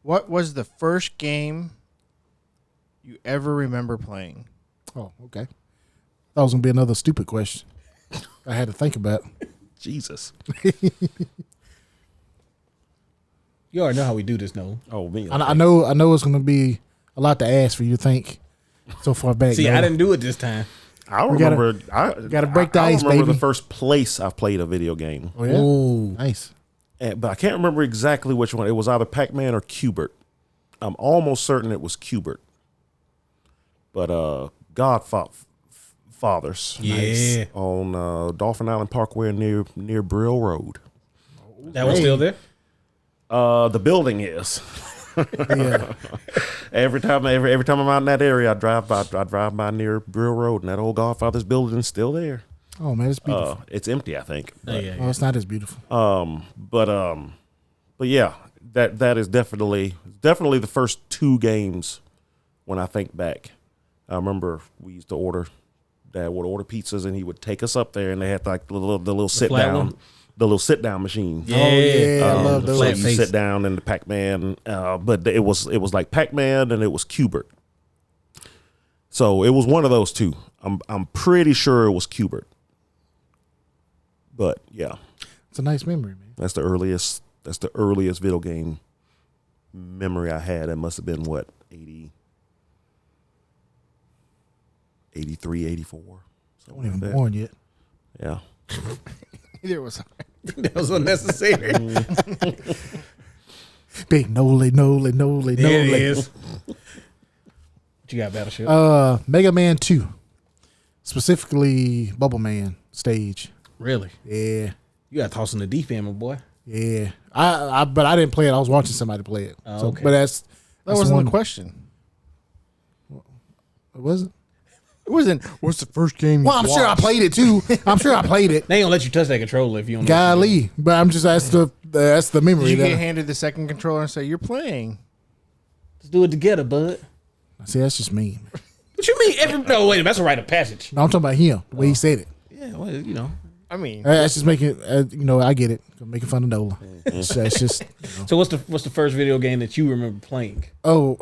What was the first game you ever remember playing? Oh, okay. That was gonna be another stupid question. I had to think about. Jesus. You already know how we do this, no? Oh, me. Okay. I know it's gonna be a lot to ask for you to think so far back. See, I didn't do it this time. I don't remember. I gotta break the ice, remember baby. the first place I played a video game. Oh yeah, Ooh. nice. But I can't remember exactly which one. It was either Pac-Man or Cubert. I'm almost certain it was Cubert. But Godfathers. Yeah. Nice. On Dolphin Island Parkway near Brill Road. That one's still there? The building is. Yeah. every time I'm out in that area, I drive by near Brill Road, and that old Godfather's building is still there. Oh man, it's beautiful. It's empty, I think. But, Yeah. Oh, it's not as beautiful. but yeah, that is definitely the first two games. When I think back, I remember we used to order. Dad would order pizzas, and he would take us up there, and they had like the little sit down. The little sit down machine. Yeah. Oh yeah, I love those. So you sit down in the Pac-Man, but it was like Pac-Man and it was Cubert. So it was one of those two. I'm pretty sure it was Cubert. But yeah, It's a nice memory, man. that's the earliest video game memory I had. It must have been what 80, 83, 84. I wasn't even born yet. Yeah. Either was That was unnecessary. Big noli. There it is. What you got, Battleship? Mega Man 2. Specifically Bubble Man stage. Really? Yeah. You got tossing the deep end, my boy. Yeah. But I didn't play it. I was watching somebody play it. Oh, So, okay. but that wasn't one. the question. Was it? It wasn't. What's the first game? Well, I'm sure I played it too. I'm sure I played it. They ain't gonna let you touch that controller if you don't. Golly. But I'm just that's the memory. Did you that get handed the second controller and say you're playing? Let's do it together, bud. See, that's just me. What you mean? No, wait, that's a rite of passage. No, I'm talking about him. The way he said it. Yeah, well, you know. I mean, That's just making. I get it. Making fun of Nola. That's just. So what's the first video game that you remember playing? Oh,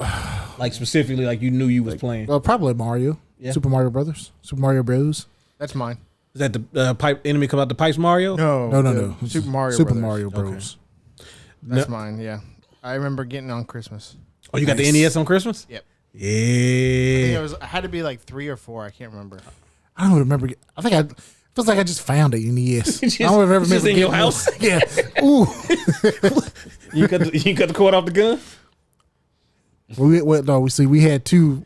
Like specifically, like you knew you was playing. probably Mario. Yeah. Super Mario Brothers. Super Mario Bros. that's mine. Is that the pipe enemy come out the pipes Mario? No. Super Mario. Super Brothers. Mario Bros. That's mine. Yeah, I remember getting on Christmas. Oh, you got the NES on Christmas? Yep. I think Yeah. I had to be like 3 or 4. I can't remember. I don't remember. I think feels like I just found it in the NES. Just- I don't ever it's remember just in your getting house? one. Yeah. Ooh. You cut the cord off the gun? We had two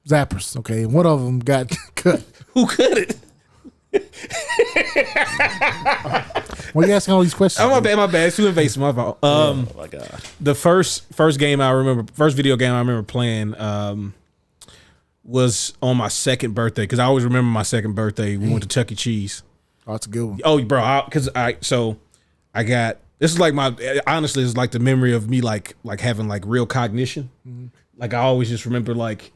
zappers. Okay, one of them got cut. Who cut it? Why you asking all these questions? Oh, my bad. It's too invasive. My fault. Oh my God. The first game I remember, first video game I remember playing, was on my second birthday, because I always remember my second birthday. We went to Chuck E. Cheese. Oh, that's a good one. Oh, bro, I got this is like honestly, it's like the memory of me like having like real cognition. Like I always just remember like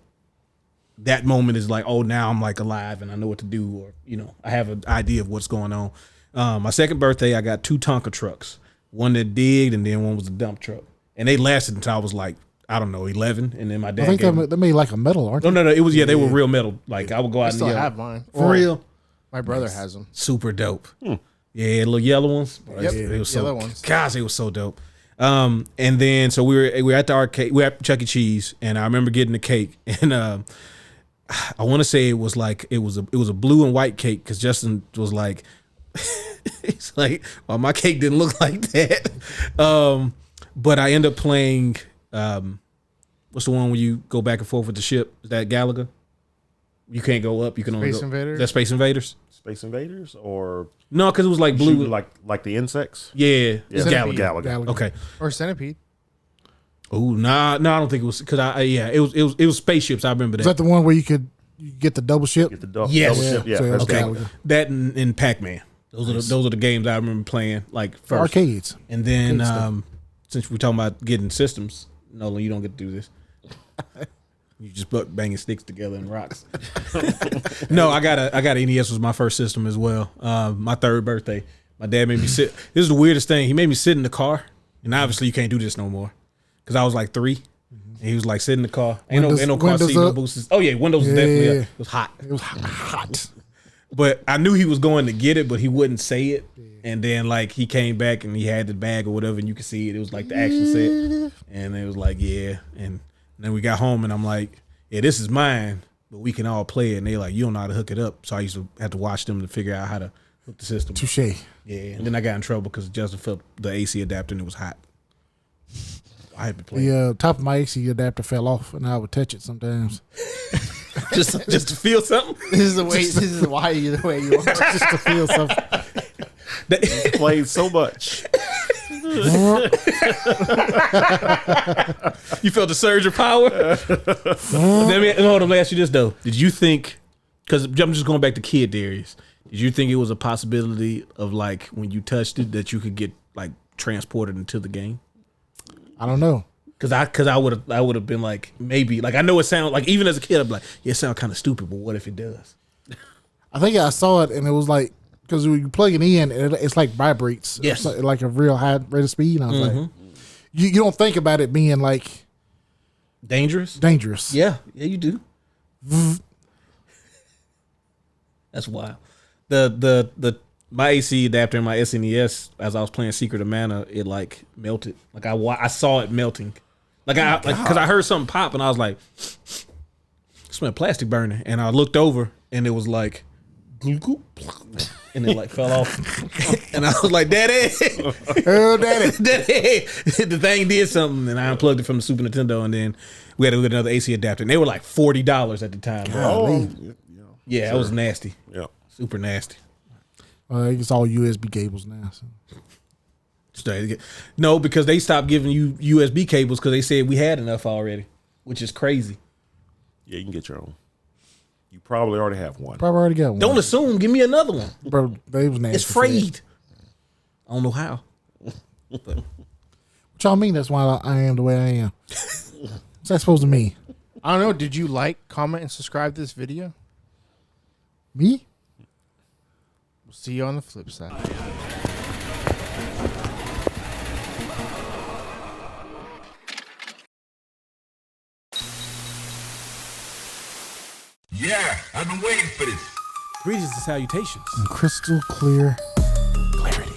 that moment is like, oh, now I'm like alive and I know what to do, or I have an idea of what's going on. My second birthday, I got 2 Tonka trucks, one that digged and then one was a dump truck, and they lasted until I was like, I don't know, 11, and then my dad. I think they made like a metal, aren't they? No, it was they were real metal. Like I would go out I and still yell. have mine. For real. My brother has them. Super dope. Yeah, little yellow ones. Yep, It was yellow so, ones. Gosh, it was so dope. And then so we were at the arcade, we were at Chuck E. Cheese, and I remember getting the cake, and I want to say it was a blue and white cake, because Justin was like, it's like, well, my cake didn't look like that. But I end up playing. What's the one where you go back and forth with the ship? Is that Galaga? You can't go up. You can only Space go. Invaders? Is that Space Invaders? Space Invaders or No, because it was like blue. shooting like the insects? Yeah, it's Centipede. Galaga. Galaga. Okay. Or Centipede. Oh, nah, no, I don't think it was, because it was spaceships. I remember Is that. that the one where you get the double ship? Get the double Yes. ship. Yeah, So, that's okay. Galaga. That and Pac-Man. Those are the games I remember playing like first. Arcades. And then Arcade stuff. since we're talking about getting systems, Nolan, you don't get to do this. You just banging sticks together and rocks. No, I got a NES was my first system as well. My third birthday, my dad made me sit. This is the weirdest thing. He made me sit in the car, and obviously you can't do this no more. because I was like 3. And he was like sitting in the car. Ain't no car Windows seat, no up? boosters. Oh yeah, windows was definitely up. It was hot. It was hot. But I knew he was going to get it, but he wouldn't say it. And then like he came back and he had the bag or whatever, and you could see it. It was like the action set, and it was like And then we got home, and I'm like, yeah, this is mine, but we can all play it. And they like, you don't know how to hook it up, so I used to have to watch them to figure out how to hook the system. Touche. Yeah, and then I got in trouble because Justin felt the AC adapter and it was hot. I had to play The top of my AC adapter fell off, and I would touch it sometimes just to feel something. This is the way. This is why you're the way you are. just to feel something. Played so much. You felt the surge of power. Hold on, let me ask you this though. Did you think? Because I'm just going back to Kid Darius. Did you think it was a possibility of like when you touched it that you could get like transported into the game? I don't know. Cause I would have been like maybe like I know it sounds like even as a kid I'd be like yeah it sounds kind of stupid but what if it does? I think I saw it, and it was like because when you plug it in, it's like vibrates. Yes. It's like a real high rate of speed. And I was like, you don't think about it being like Dangerous? dangerous. Yeah, you do. That's wild. The my AC adapter in my SNES as I was playing Secret of Mana, it like melted. Like I saw it melting. Like because I heard something pop and I was like, smell plastic burning, and I looked over and it was like, and it like fell off, and I was like, Daddy, Oh, daddy. Daddy, the thing did something, and I unplugged it from the Super Nintendo, and then we had to get another AC adapter, and they were like $40 at the time. Oh, Yeah, that was nasty, yeah. super nasty. It's all USB cables now. So. No, because they stopped giving you USB cables because they said we had enough already, which is crazy. Yeah, you can get your own. You probably already have one. Probably already got one. Don't assume. Give me another one. Bro, they was nasty. It's for that. frayed. I don't know how. What y'all mean? That's why I am the way I am. What's that supposed to mean? I don't know. Did you like, comment, and subscribe to this video? Me? We'll see you on the flip side. Yeah, I've been waiting for this. Greetings and salutations. Crystal clear clarity.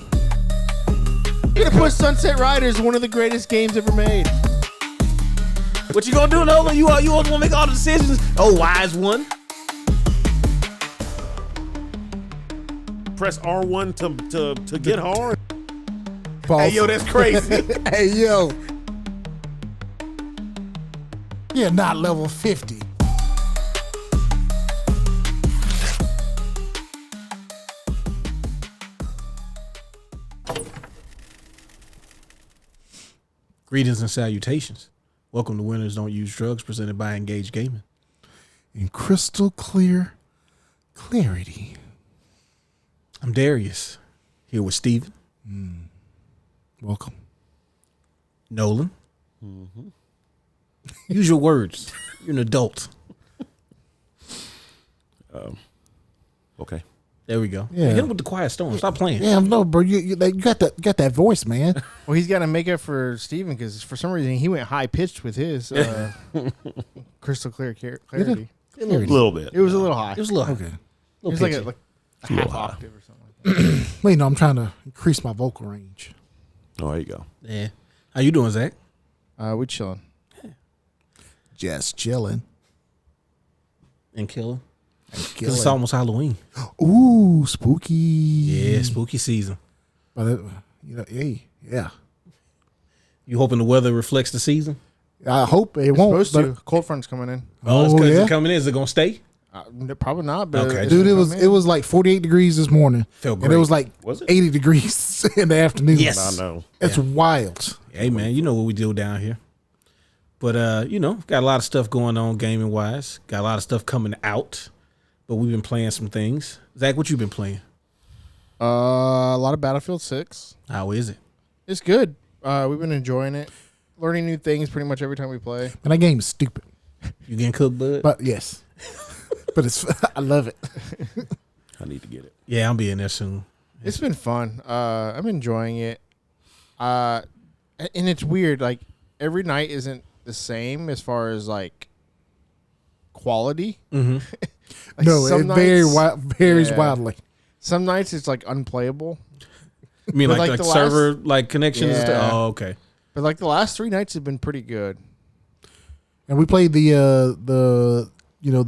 We're gonna put Sunset Riders, one of the greatest games ever made. What you gonna do, Nolan? You all want to make all the decisions? Oh, wise one. Press R1 to get hard. Pause. Hey, yo, that's crazy. Hey, yo. You're not level 50. Greetings and salutations. Welcome to Winners Don't Use Drugs, presented by Engage Gaming. In crystal clear clarity. I'm Darius, here with Steven, Welcome. Nolan. Use your words. You're an adult. Okay. There we go. Yeah. Hit him with the quiet storm. Stop playing. Yeah, no, bro. You got that voice, man. Well, he's got to make up for Steven because for some reason he went high pitched with his crystal clear clarity. A little bit. It was a little high. It was a little. Okay. It was like a half octave or something like that. Well, you know, I'm trying to increase my vocal range. Oh, there you go. Yeah. How you doing, Zach? We chilling. Just chilling. And killing. Killing. It's almost Halloween. Ooh, spooky. Yeah, spooky season. But it, hey, yeah. You hoping the weather reflects the season? I hope it won't. Supposed to. Cold front's coming in. Oh, it's Oh, because yeah? it's coming in. Is it gonna stay? Probably not. But Okay. it's Dude, gonna it come in. was like 48 degrees this morning. Felt And it great. was like Was it? 80 degrees in the afternoon. Yes. I know. It's wild. Hey man, you know what we do down here. But you know, got a lot of stuff going on gaming wise. Got a lot of stuff coming out. But we've been playing some things. Zach, what you been playing? A lot of Battlefield 6. How is it? It's good. We've been enjoying it. Learning new things pretty much every time we play. And that game is stupid. You getting cooked, bud? But yes. But it's I love it. I need to get it. Yeah, I'll be in there soon. It's been fun. I'm enjoying it. And it's weird. Like, every night isn't the same as far as like quality. Mm-hmm. Like No, it some varies yeah. wildly. Some nights it's like unplayable. I mean, But, like like, the server like connections. And Yeah. stuff? Oh, okay. But like the last 3 nights have been pretty good. And we played the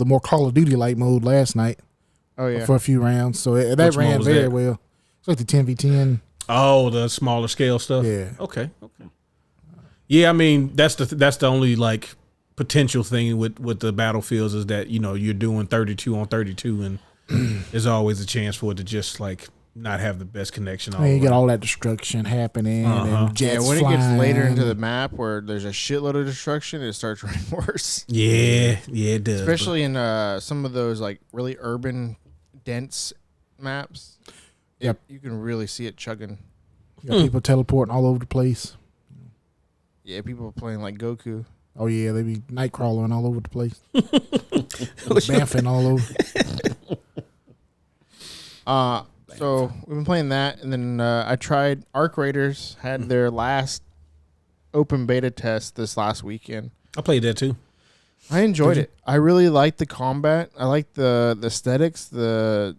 more Call of Duty like mode last night Oh yeah. for a few rounds. So that Which mode ran was very that? well. It's like the 10v10. Oh, the smaller scale stuff. Yeah. Okay. Yeah, I mean that's the only like potential thing with the battlefields is that you're doing 32 on 32 and there's always a chance for it to just like not have the best connection. All I mean, you the get way. all that destruction happening Uh-huh. and jets Yeah, when flying. it gets later into the map where there's a shitload of destruction, it starts running worse. Yeah, it does. Especially in some of those like really urban, dense maps. Yep. You can really see it chugging. You got people teleporting all over the place. Yeah, people are playing like Goku. Oh yeah, they be night crawling all over the place. Bamfing all over. So we've been playing that, and then I tried Arc Raiders. Had their last open beta test this last weekend. I played that too. I enjoyed it. I really liked the combat. I liked the aesthetics, the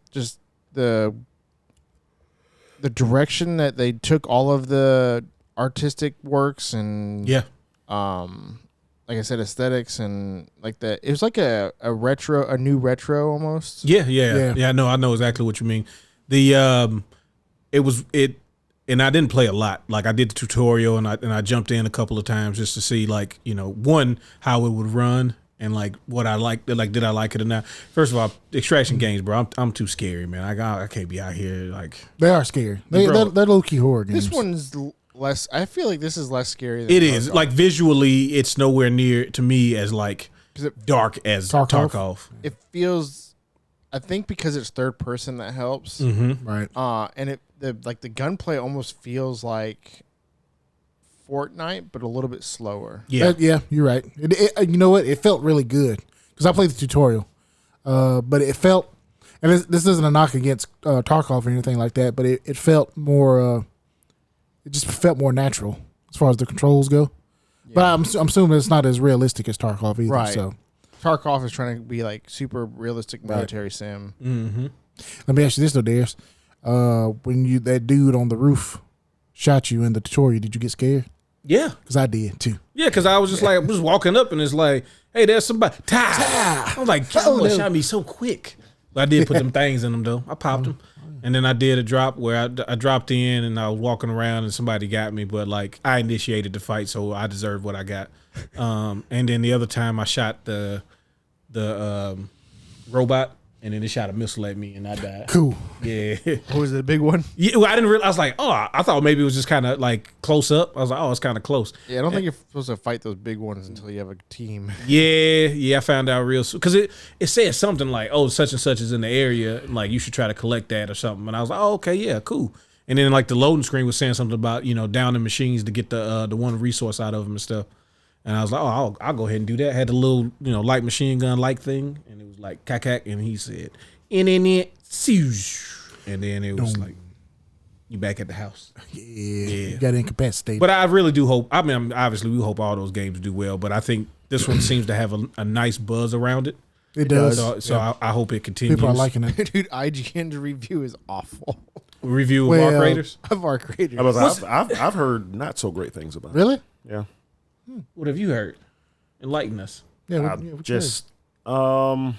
direction that they took all of the artistic works and Yeah. like I said, aesthetics and like that. It was like a new retro almost. Yeah. No, I know exactly what you mean. And I didn't play a lot. Like I did the tutorial and I jumped in a couple of times just to see like, one, how it would run and like what I liked, like did I like it or not. First of all, extraction games, bro. I'm too scary, man. I can't be out here like They are scary. They're low key horror games. This one's less. I feel like this is less scary. Than it is. Like visually, it's nowhere near to me as like 'Cause it, dark as Tarkov. it feels. I think because it's third person that helps. Mm-hmm. Right. And the gunplay almost feels like Fortnite, but a little bit slower. Yeah. Yeah, you're right. You know what? It felt really good because I played the tutorial, but it felt, and this isn't a knock against Tarkov or anything like that, but it felt more. It just felt more natural as far as the controls go. Yeah. But I'm assuming it's not as realistic as Tarkov either. Right. So Tarkov is trying to be like super realistic military sim. Mm-hmm. Let me ask you this though, Darius. When that dude on the roof shot you in the tutorial, did you get scared? Yeah. Because I did too. Yeah, because I was just like, I'm just walking up and it's like, hey, there's somebody. I was like, oh, it shot me so quick. But I did put them things in them though. I popped them. And then I did a drop where I dropped in and I was walking around and somebody got me, but like I initiated the fight, so I deserved what I got. And then the other time I shot the robot, and then it shot a missile at me and I died. Cool. Yeah. What was it, a big one? Yeah, well, I didn't realize. I was like, oh, I thought maybe it was just kind of like close up. I was like, oh, it's kind of close. Yeah, I don't think you're supposed to fight those big ones until you have a team. Yeah, I found out real soon because it said something like, "Oh, such and such is in the area, and like you should try to collect that or something." And I was like, "Oh, okay, yeah, cool." And then like the loading screen was saying something about downing machines to get the one resource out of them and stuff. And I was like, "Oh, I'll go ahead and do that." Had the little light machine gun like thing, and it was like cack, and he said, "In it, and then it was like, "You back at the house." Yeah. You got incapacitated. But I really do hope. I mean, obviously, we hope all those games do well. But I think this one seems to have a nice buzz around it. It does. So Yeah. I hope it continues. People are liking it. Dude, IGN's review is awful. Review of Arc Raiders. Of Arc Raiders. I've heard not so great things about it. Really? Yeah. What have you heard? Enlighten us. Yeah. I what just I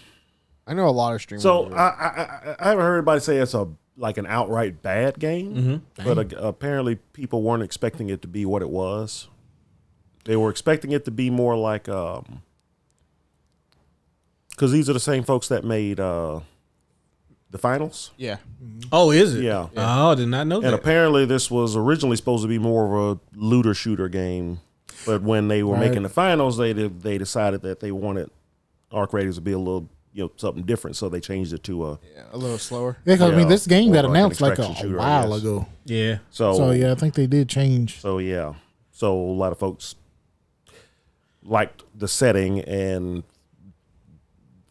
know a lot of streamers. so do it. I haven't heard anybody say it's an outright bad game, but apparently people weren't expecting it to be what it was. They were expecting it to be more like because these are the same folks that made the finals. Yeah. Oh, is it? Yeah. Oh, I did not know And that. apparently this was originally supposed to be more of a looter shooter game, but when they were making the finals, they decided that they wanted Arc Raiders to be a little something different, so they changed it to A little slower. Yeah, because I mean, this game more got like an announced like a extraction shooter, I while guess. ago. Yeah. So yeah, I think they did change. So yeah, so a lot of folks liked the setting and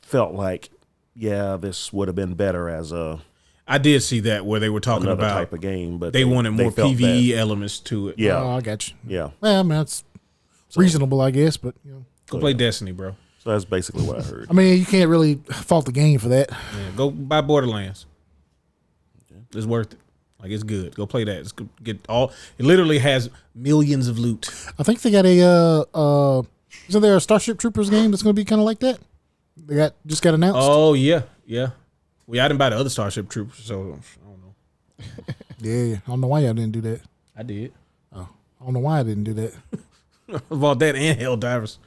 felt like, yeah, this would have been better as I did see that where they were talking another about type of game, but they wanted more felt PvE that- elements to it. Yeah, Oh, I got you. yeah. Well, I mean, that's reasonable, I guess. But Go play Destiny, bro. So that's basically what I heard. I mean, you can't really fault the game for that. Yeah, go buy Borderlands. It's worth it. Like, it's good. Go play that. It's good. Get all. It literally has millions of loot. I think they got isn't there a Starship Troopers game that's going to be kind of like that? They just got announced. Oh yeah, yeah. Well, I didn't buy the other Starship Troopers, so I don't know. Yeah, I don't know why y'all didn't do that. I did. I don't know why I didn't do that. About that and Helldivers.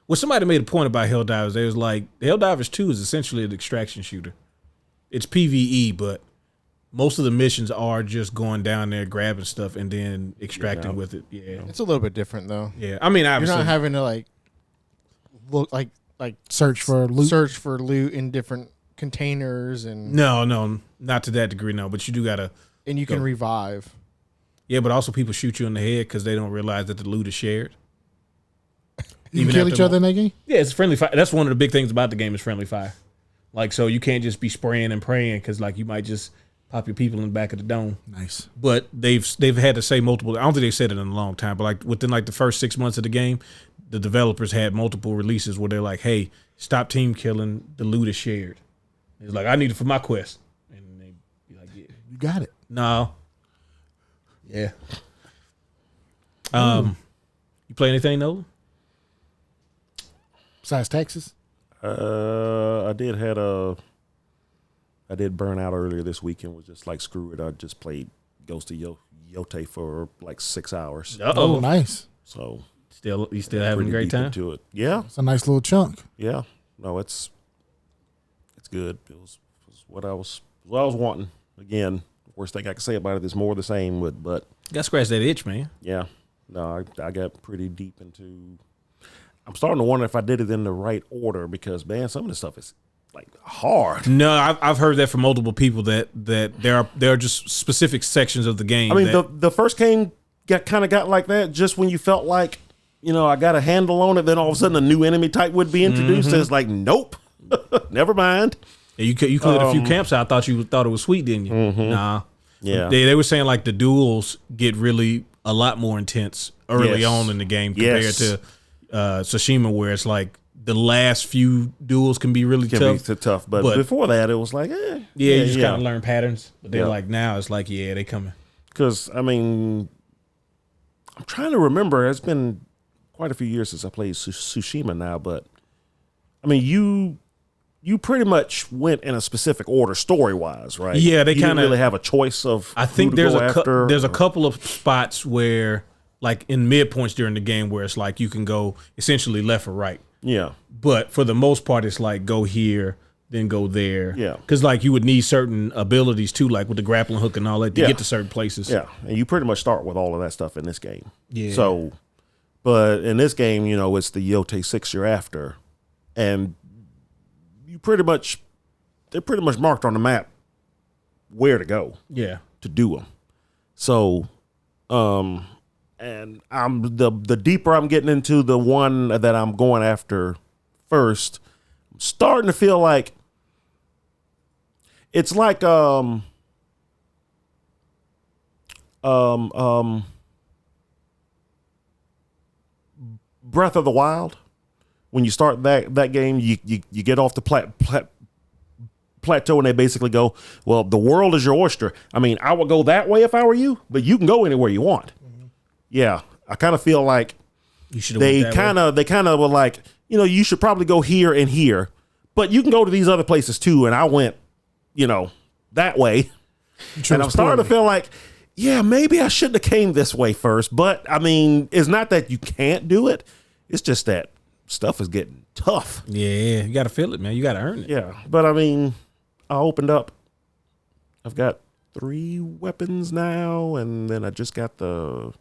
Well, somebody made a point about Helldivers. They was like, Helldivers 2 is essentially an extraction shooter. It's PvE, but most of the missions are just going down there, grabbing stuff, and then extracting with it. Yeah, It's a little bit different though. yeah. I mean, You're obviously, not having to like look like Search for loot in different containers and no, not to that degree, no. But you do gotta, and you can revive. yeah. But also, people shoot you in the head because they don't realize that the loot is shared. You can kill after each other in that game? Yeah, it's friendly fire. That's one of the big things about the game is friendly fire. Like, so you can't just be spraying and praying because like you might just pop your people in the back of the dome. Nice. But they've had to say multiple. I don't think they've said it in a long time, but like within like the first 6 months of the game, the developers had multiple releases where they're like, "Hey, stop team killing. The loot is shared." It's like, I need it for my quest, and they be like, "Yeah, You got it. no, yeah." You play anything, Nolan? Besides taxes? I did burn out earlier this weekend. Was just like, screw it. I just played Ghost of Yote for like 6 hours. Oh, nice. So You still having a pretty great deep time? into it. Yeah, It's a nice little chunk. yeah. No, it's good. It was what I was wanting. Again, worst thing I can say about it is more of the same. But Got to scratch that itch, man. yeah, no, I got pretty deep into. I'm starting to wonder if I did it in the right order because, man, some of the stuff is like hard. No, I've heard that from multiple people that there are just specific sections of the game. I mean, that, the first game got like that just when you felt like, I got a handle on it. Then all of a sudden a new enemy type would be introduced. Mm-hmm. It's like, nope, never mind. you cleared a few camps out. I thought you thought it was sweet, didn't you? Nah. Yeah. They were saying like the duels get really a lot more intense early Yes. on in the game compared Yes. to Tsushima, where it's like the last few duels can be really tough. Tough. But before that, it was like, You just kind of learn patterns. But they're Yeah. like now it's like, yeah, they coming. Because, I mean, I'm trying to remember. It's been quite a few years since I played Tsushima now. But, I mean, you pretty much went in a specific order story-wise, right? Yeah, they You didn't kinda- really have a choice of I think who to there's go a after. there's a couple of spots where, like in midpoints during the game, where it's like you can go essentially left or right. Yeah. But for the most part, it's like go here, then go there. Yeah. Because like you would need certain abilities too, like with the grappling hook and all that, to Yeah. get to certain places. Yeah, and you pretty much start with all of that stuff in this game. Yeah. So, but in this game, it's the Yote 6 you're after, and they're pretty much marked on the map where to go Yeah. to do them. So, and I'm the deeper I'm getting into the one that I'm going after first, I'm starting to feel like it's like Breath of the Wild. When you start that game, you get off the plateau and they basically go, well, the world is your oyster. I mean, I would go that way if I were you, but you can go anywhere you want. Mm-hmm. Yeah, I kind of feel like You should. they kind of were like, you should probably go here and here, but you can go to these other places too. And I went, that way, and I'm starting to feel like, yeah, maybe I shouldn't have came this way first. But I mean, it's not that you can't do it; it's just that stuff is getting tough. Yeah, you got to feel it, man. You got to earn it. Yeah, but I mean, I opened up. I've got 3 weapons now, and then I just got the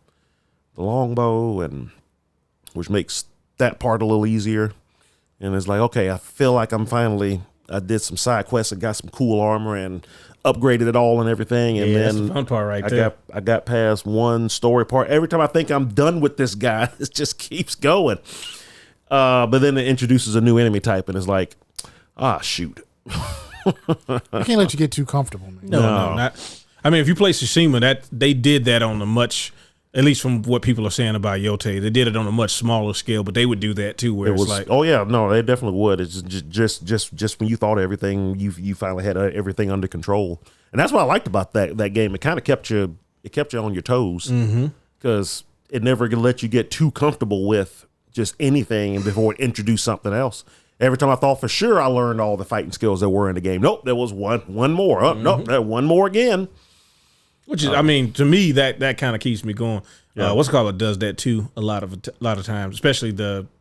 longbow, and which makes that part a little easier. And it's like, okay, I feel like I did some side quests and got some cool armor and upgraded it all and everything. And That's then the fun part right there. I got past one story part. Every time I think I'm done with this guy, it just keeps going. But then it introduces a new enemy type, and it's like, shoot. I can't let you get too comfortable, man. No, not. I mean, if you play Tsushima, that they did that on a much At least from what people are saying about Yote, they did it on a much smaller scale, but they would do that too. Where It it's was like, oh yeah, no, they definitely would. It's just when you thought everything, you finally had everything under control, and that's what I liked about that game. It kind of kept you on your toes because it never let you get too comfortable with just anything before it introduced something else. Every time I thought for sure I learned all the fighting skills that were in the game, nope, there was one more. Oh, nope, there one more again. which is, I mean, to me that kind of keeps me going. Yeah. What's it called? It does that too a lot of times, especially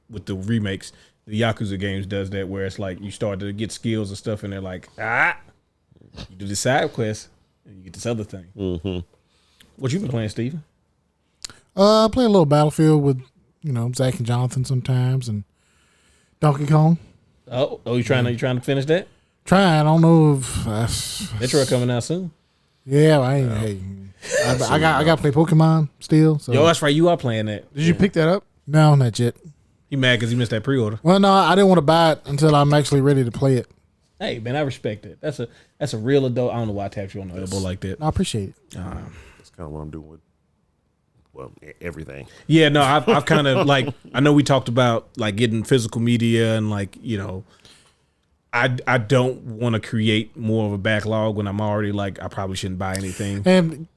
with the remakes. The Yakuza games does that where it's like you start to get skills and stuff, and they're like, you do the side quest, and you get this other thing. Mm-hmm. What you been playing, Steven? I play a little Battlefield with Zach and Jonathan sometimes, and Donkey Kong. Oh, you trying to finish that? Trying. I don't know if Metro coming out soon. Yeah, I ain't. Hey, I got to play Pokemon still. So. Yo, that's right. You are playing that. Did you pick that up? No, not yet. He mad because he missed that pre-order. Well, no, I didn't want to buy it until I'm actually ready to play it. Hey, man, I respect it. That's a real adult. I don't know why I tapped you on the elbow like that. I appreciate it. That's kind of what I'm doing with everything. Yeah, no, I've kind of like, I know we talked about like getting physical media and like, I don't want to create more of a backlog when I'm already like, I probably shouldn't buy anything. And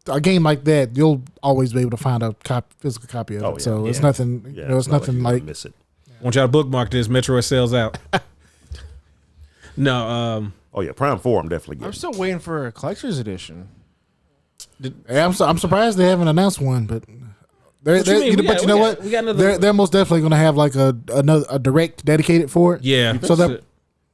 a game like that, you'll always be able to find a physical copy of it. yeah. So it's Yeah. nothing. Yeah, It's nothing like. miss it. I want y'all to bookmark this. Metro sells out. No, Oh yeah, Prime 4 I'm definitely I'm getting. still waiting for a collector's edition. I'm surprised they haven't announced one, but What you mean? but you know what? We got another. They're most definitely going to have like a direct dedicated for it. Yeah. So that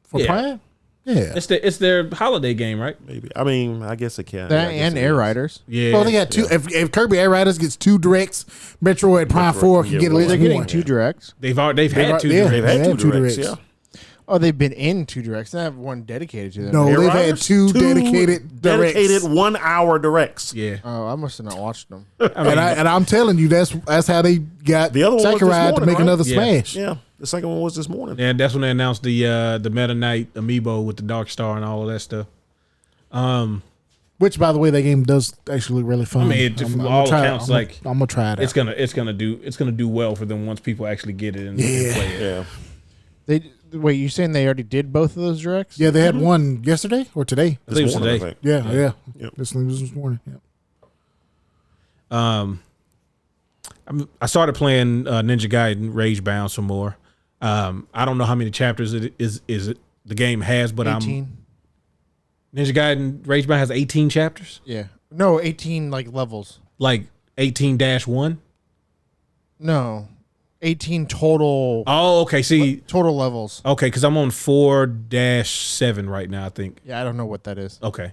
for Yeah. Prime, yeah. It's their holiday game, right? Maybe. I mean, I guess it can. That I guess and it Air is. Riders. Yeah. Well, they got two. If Kirby Air Riders gets two directs, Metroid Prime Metroid 4 can can get get at one. least They're getting one. two directs. They've had two. yeah. directs. They've had They two had two directs, directs. yeah. Oh, they've been in two directs. They have one dedicated to them. No, Air they've had Riders? two dedicated directs. dedicated 1 hour directs. Yeah. Oh, I must have not watched them. And I'm telling you, that's how they got The other one was this Sakurai to morning, make right? another Yeah. Smash. Yeah, the second one was this morning. And that's when they announced the Meta Knight amiibo with the Dark Star and all of that stuff. Which, by the way, that game does actually look really fun. I mean, from all accounts, I'm gonna try it out. It's gonna do well for them once people actually get it and play it. Yeah. Wait, you saying they already did both of those directs? Yeah, they had one yesterday or today. I think it was morning, today. Yeah. Yep. This was this morning. Yeah. I started playing Ninja Gaiden Rage Bound some more. I don't know how many chapters it is the game has, but 18. Ninja Gaiden Rage Bound has 18 chapters, Yeah. No, 18 like levels. like 18-1. No. 18 total Oh, okay. See, total levels. okay, because I'm on 4-7 right now. I think. Yeah, I don't know what that is. Okay.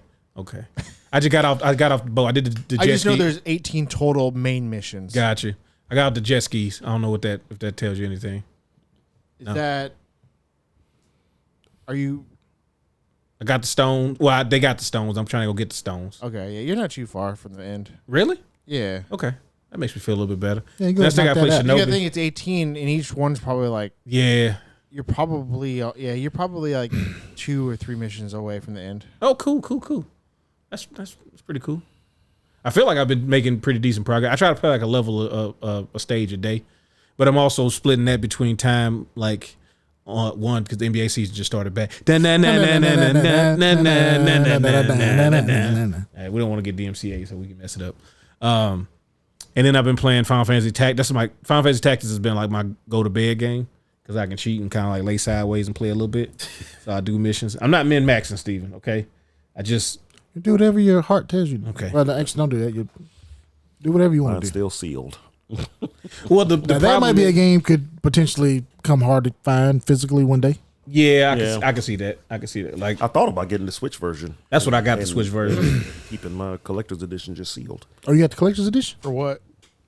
I just got off. I got off the boat. I did the jet I just know ski. there's 18 total main missions. Gotcha. I got off the jet skis. I don't know if that tells you anything. Is No. that Are you I got the stones. Well, they got the stones. I'm trying to go get the stones. okay? Yeah, you're not too far from the end. Really? Yeah. Okay. That makes me feel a little bit better. Yeah, you go Next thing I knock play that out. You gotta Shinobi. think it's 18, and each one's probably like Yeah. you're probably like 2 or 3 missions away from the end. Oh, cool. That's pretty cool. I feel like I've been making pretty decent progress. I try to play like a level a stage a day, but I'm also splitting that between time like on one because the NBA season just started back. We don't want to get DMCA, so we can mess it up. And then I've been playing Final Fantasy Tactics. Final Fantasy Tactics has been like my go to bed game because I can cheat and kind of like lay sideways and play a little bit. So I do missions. I'm not min maxing, Steven. Okay, I just You do whatever your heart tells you. Okay. Well, actually, don't do that. You do whatever you want Mine's to do. still sealed. well the Now, that problem might be a is- game could potentially come hard to find physically one day. Yeah, Yeah. I can see that. I can see that. Like I thought about getting the Switch version. that's what I got the And Switch version. Keeping my collector's edition just sealed. Oh, you got the collector's edition? For what?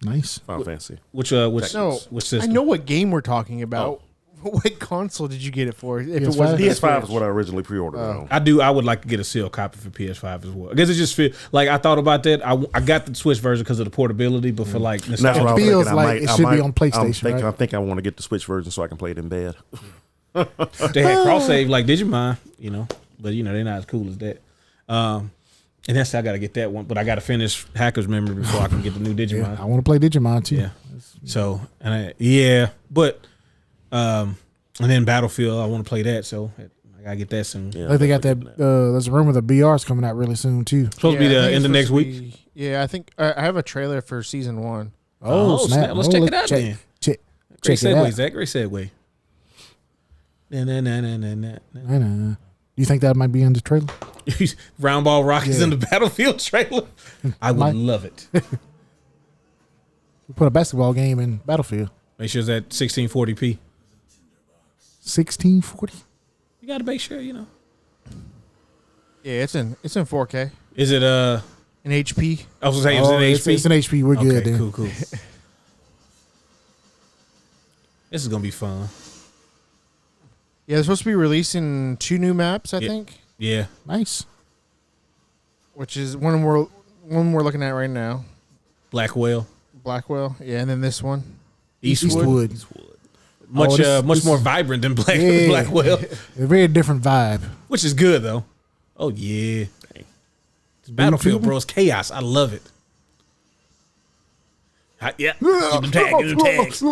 Nice. Final Fantasy. Which No, which system? I know what game we're talking about. What console did you get it for? If it PS5? wasn't PS5 is what I originally pre-ordered it on. I would like to get a sealed copy for PS5 as well. I guess it just feel like I thought about that. I got the Switch version because of the portability, but for like And that's what I was feels thinking. like it should be on PlayStation, I right? think I want to get the Switch version so I can play it in bed. they had cross save like Digimon, but they're not as cool as that. And that's I got to get that one, but I got to finish Hacker's Memory before I can get the new Digimon. Yeah, I want to play Digimon too. Yeah. So but and then Battlefield, I want to play that, so I gotta get that soon. Yeah, Like they got that. There's a rumor the BR's coming out really soon too. Supposed to be I the think end it's of next supposed to week. be- I think I have a trailer for season 1. Oh, snap. Let's check it out then. Check Great it segue, out. Zach. Great segue. Nah. I know. You think that might be in the trailer? Round Ball Rockets Yeah. in the Battlefield trailer. I would Might. love it. We put a basketball game in Battlefield. Make sure it's at 1640p. 1640. You got to make sure, you know. Yeah, it's in 4K. Is it In HP. I was gonna say it's in HP. It's an HP. We're good. Okay, Then. cool. This is gonna be fun. Yeah, they're supposed to be releasing 2 new maps, I Yeah. think, Yeah. Nice. which is one we're looking at right now. Black Whale. Blackwell. Yeah, and then this one. Eastwood. Much this- much this- more vibrant than Yeah. Black Whale. A very different vibe. Which is good though. Oh yeah. It's Battlefield, bro. It's chaos. I love it. Yeah. Get them tags. Get them tags.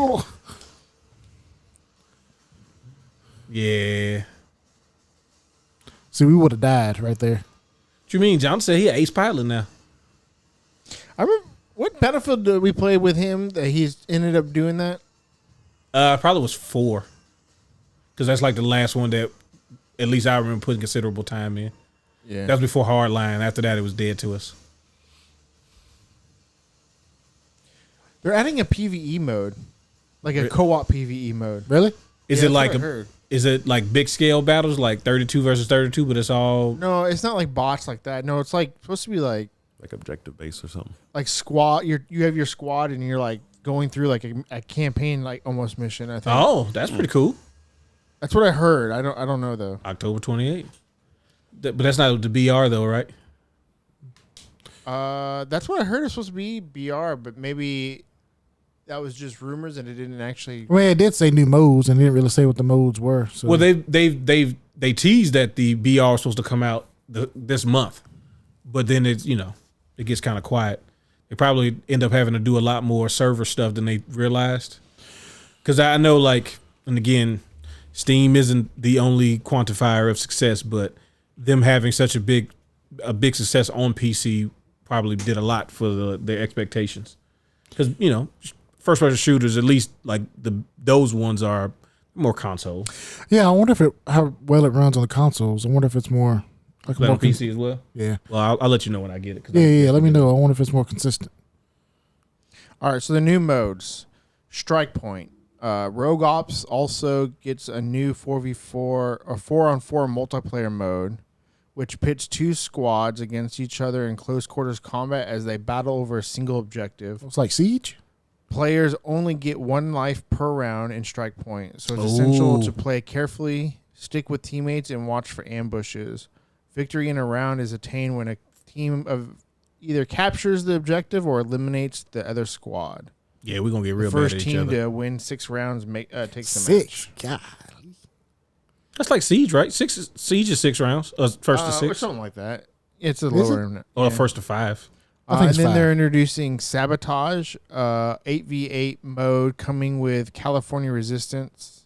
Yeah. See, we would have died right there. What you mean? John said he an ace pilot now. I remember what Battlefield did we play with him that he's ended up doing that? Probably was 4. Because that's like the last one that at least I remember putting considerable time in. Yeah. That was before Hardline. After that, it was dead to us. They're adding a PvE mode. Like a co-op PvE mode. Really? Is Yeah, it that's like what I heard. is it like big scale battles, like 32 versus 32, but it's all No, it's not like bots like that. No, it's like supposed to be like objective base or something. squad. You have your squad and you're like going through like a campaign like almost mission. I think. Oh, that's pretty cool. That's what I heard. I don't know though. October 28th. But that's not the BR though, right? That's what I heard. It's supposed to be BR, but maybe that was just rumors and it didn't actually. Well, it did say new modes, and it didn't really say what the modes were. So. Well, they teased that the BR was supposed to come out this month, but then it gets kind of quiet. They probably end up having to do a lot more server stuff than they realized. Because I know, like, and again, Steam isn't the only quantifier of success, but them having such a big success on PC probably did a lot for their expectations. Because first person shooters, at least like those ones are more console. Yeah, I wonder how well it runs on the consoles. I wonder if it's more like But more on PC as well. Yeah. Well, I'll let you know when I get it. Yeah. Let me know. I wonder if it's more consistent. All right, so the new modes, Strike Point. Rogue Ops also gets a new 4v4 or 4-on-4 multiplayer mode, which pits 2 squads against each other in close quarters combat as they battle over a single objective. It's like Siege. Players only get 1 life per round in Strike Point, so it's essential to play carefully, stick with teammates, and watch for ambushes. Victory in a round is attained when a team of either captures the objective or eliminates the other squad. Yeah, we're gonna get real The first bad at each team other. to win 6 rounds takes the 6. match. God. That's like Siege, right? Siege is 6 rounds. First to Or 6, something like that. It's a Is lower. or yeah. first to 5. I think And it's then 5. they're introducing Sabotage, 8v8 mode coming with California Resistance.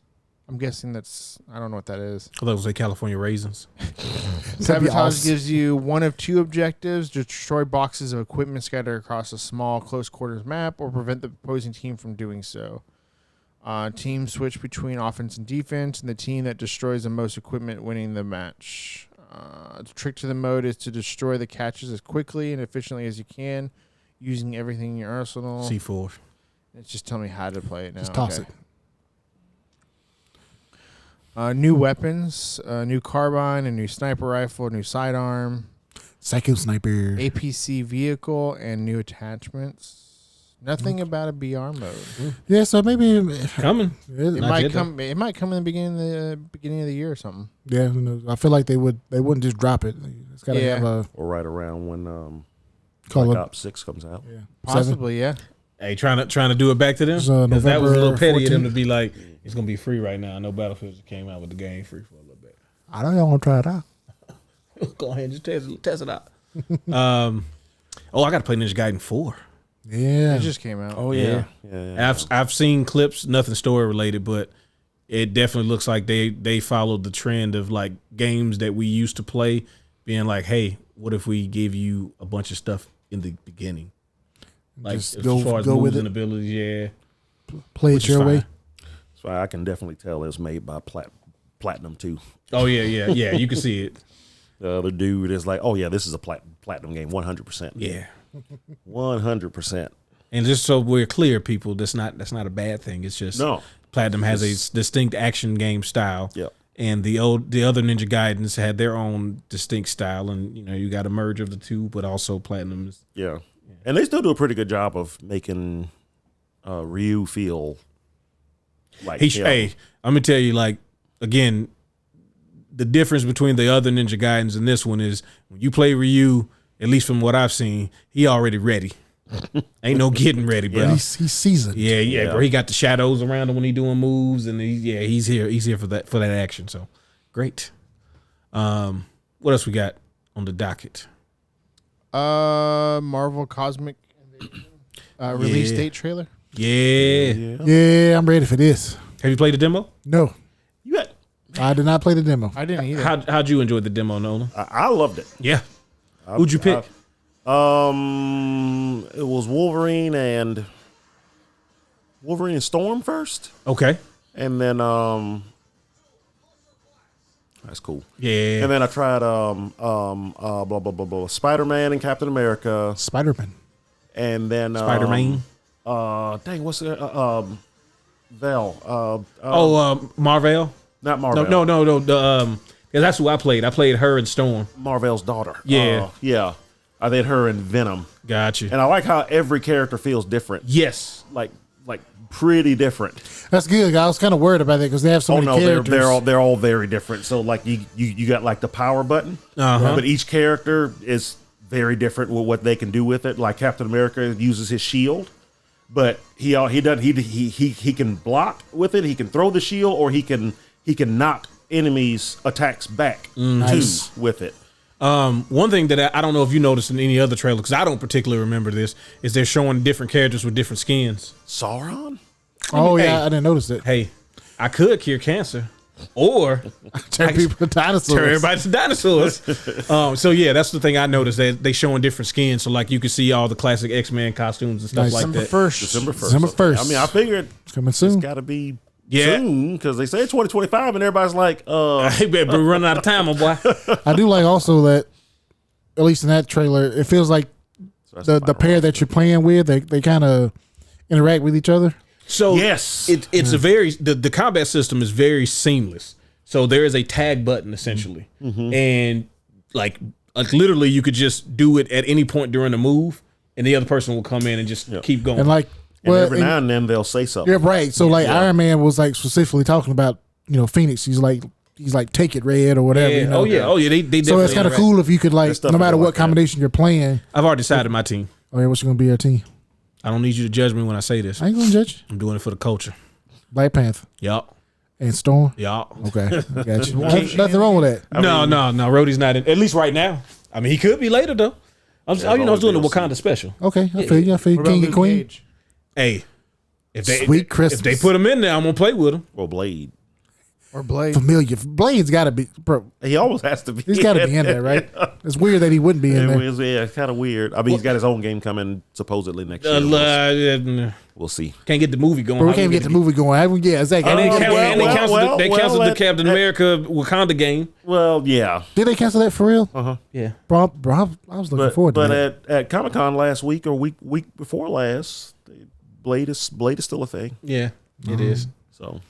I'm guessing I don't know what that is. I thought it was like California Raisins. That'd be Sabotage awesome. gives you one of 2 objectives: destroy boxes of equipment scattered across a small close quarters map, or prevent the opposing team from doing so. Teams switch between offense and defense, and the team that destroys the most equipment winning the match. The trick to the mode is to destroy the catches as quickly and efficiently as you can, using everything in your arsenal. C4. It's just telling me how to play it now. Just toss it. New weapons, a new carbine, a new sniper rifle, a new sidearm, Psycho Sniper. APC vehicle, and new attachments. Nothing about a BR mode. Yeah, so maybe Coming. It Not might yet, though. come. It might come in the beginning of the year or something. Yeah, who knows? I feel like they wouldn't just drop it. It's got to Yeah. have a Or right around when call Black it. Ops 6 comes out. Yeah. 7. Possibly, yeah. Hey, trying to do it back to them? It's, 'Cause that was a little November petty of them to 14th. be like, it's going to be free right now. I know Battlefield just came out with the game free for a little bit. I know y'all want to try it out. Go ahead and just test it out. I got to play Ninja Gaiden 4. Yeah. It just came out. Oh Yeah. yeah. I've seen clips, nothing story related, but it definitely looks like they followed the trend of like games that we used to play, being like, hey, what if we give you a bunch of stuff in the beginning, like Just as go far as with moves it. and abilities, yeah. Play Which it is your way. fine. So I can definitely tell it was made by Platinum too. Oh yeah. You can see it. The other dude is like, oh yeah, this is a Platinum game, 100%. Yeah. 100%. And just so we're clear, people, that's not a bad thing. It's just No. Platinum has a distinct action game style. Yep. And the other Ninja Gaidens had their own distinct style, and you got a merge of the two, but also Platinum is Yeah. And they still do a pretty good job of making Ryu feel like him. Hey, I'm gonna tell you, like, again, the difference between the other Ninja Gaidens and this one is when you play Ryu, at least from what I've seen, he already ready. Ain't no getting ready, bro. Yeah. He's seasoned. Yeah, bro. He got the shadows around him when he doing moves, and he's here. He's here for that action. So great. What else we got on the docket? Marvel Cosmic Invasion, release Yeah. date trailer. Yeah. Yeah, I'm ready for this. Have you played the demo? No, You got, I did not play the demo. I didn't either. How'd you enjoy the demo, Nolan? I loved it. Yeah. Who'd you pick? It was Wolverine and Storm first, Okay. and then that's cool. Yeah. And then I tried blah blah blah Spider-Man and Captain America, Spider-Man. and then Spider-Man. Dang, what's the Val? Marvel. Not Marvel. No. Yeah, that's who I played. I played her and Storm. Marvel's daughter. Yeah. Yeah. I did her and Venom, Gotcha. and I like how every character feels different. Yes. Like pretty different. That's good. I was kind of worried about that because they have so many characters. they're all very different. So like you got like the power button, Uh-huh. but each character is very different with what they can do with it. Like Captain America uses his shield, but he can block with it. He can throw the shield, or he can knock enemies' attacks back Nice. too with it. One thing that I don't know if you noticed in any other trailer, because I don't particularly remember this, is they're showing different characters with different skins. Sauron? Oh, Hey. yeah, I didn't notice it. Hey, I could cure cancer, or Turn people to dinosaurs. turn everybody to dinosaurs. So yeah, that's the thing I noticed. They showing different skins, so like you can see all the classic X-Men costumes and stuff Nice. like December that. 1st. December 1st. December 1st. I mean, I figured It's coming it's soon. got to be Yeah. soon because they say 2025, and everybody's like, Hey, better be running out of time, my boy. I do like also that, at least in that trailer, it feels like So that's the about pair right. that you're playing with, they kind of interact with each other. So Yes. it's a very the combat system is very seamless. So there is a tag button essentially, and like literally you could just do it at any point during the move, and the other person will come in and just keep going. And like, And well, every now and then they'll say something. yeah, right. So like Yeah. Iron Man was like specifically talking about Phoenix. He's like take it red or whatever. yeah. You know? Oh yeah. They So definitely it's kind of interact. cool if you could like, That stuff no matter is what like that. combination you're playing. I've already decided my team. Oh yeah, what's gonna be your team? I don't need you to judge me when I say this. I ain't gonna judge. I'm doing it for the culture. Black Panther Yup. and Storm. Yup. Okay, I got you. Nothing wrong with that. No. Rhodey's not in. At least right now. I mean, he could be later though. I was doing the Wakanda special. Okay, I feel you. I feel you. What about King Luke and Queen. Cage? Hey, if they Sweet if Christmas. they put him in there, I'm gonna play with him. Or Blade. Or Blade? Familiar. Blade's got to be, bro. He always has to be. He's got to be in there, right? It's weird that he wouldn't be in there. It's kind of weird. I mean, he's got his own game coming supposedly next year. We'll see. Can't get the movie going. But we How can't we get the gonna movie going. Yeah, exactly. And they, Oh, canceled well, the Captain America Wakanda game. Well, yeah. Did they cancel that for real? Yeah. Bro, I was looking forward to But that. at Comic Con last week or week before last, Blade is still a thing. Yeah, it is. So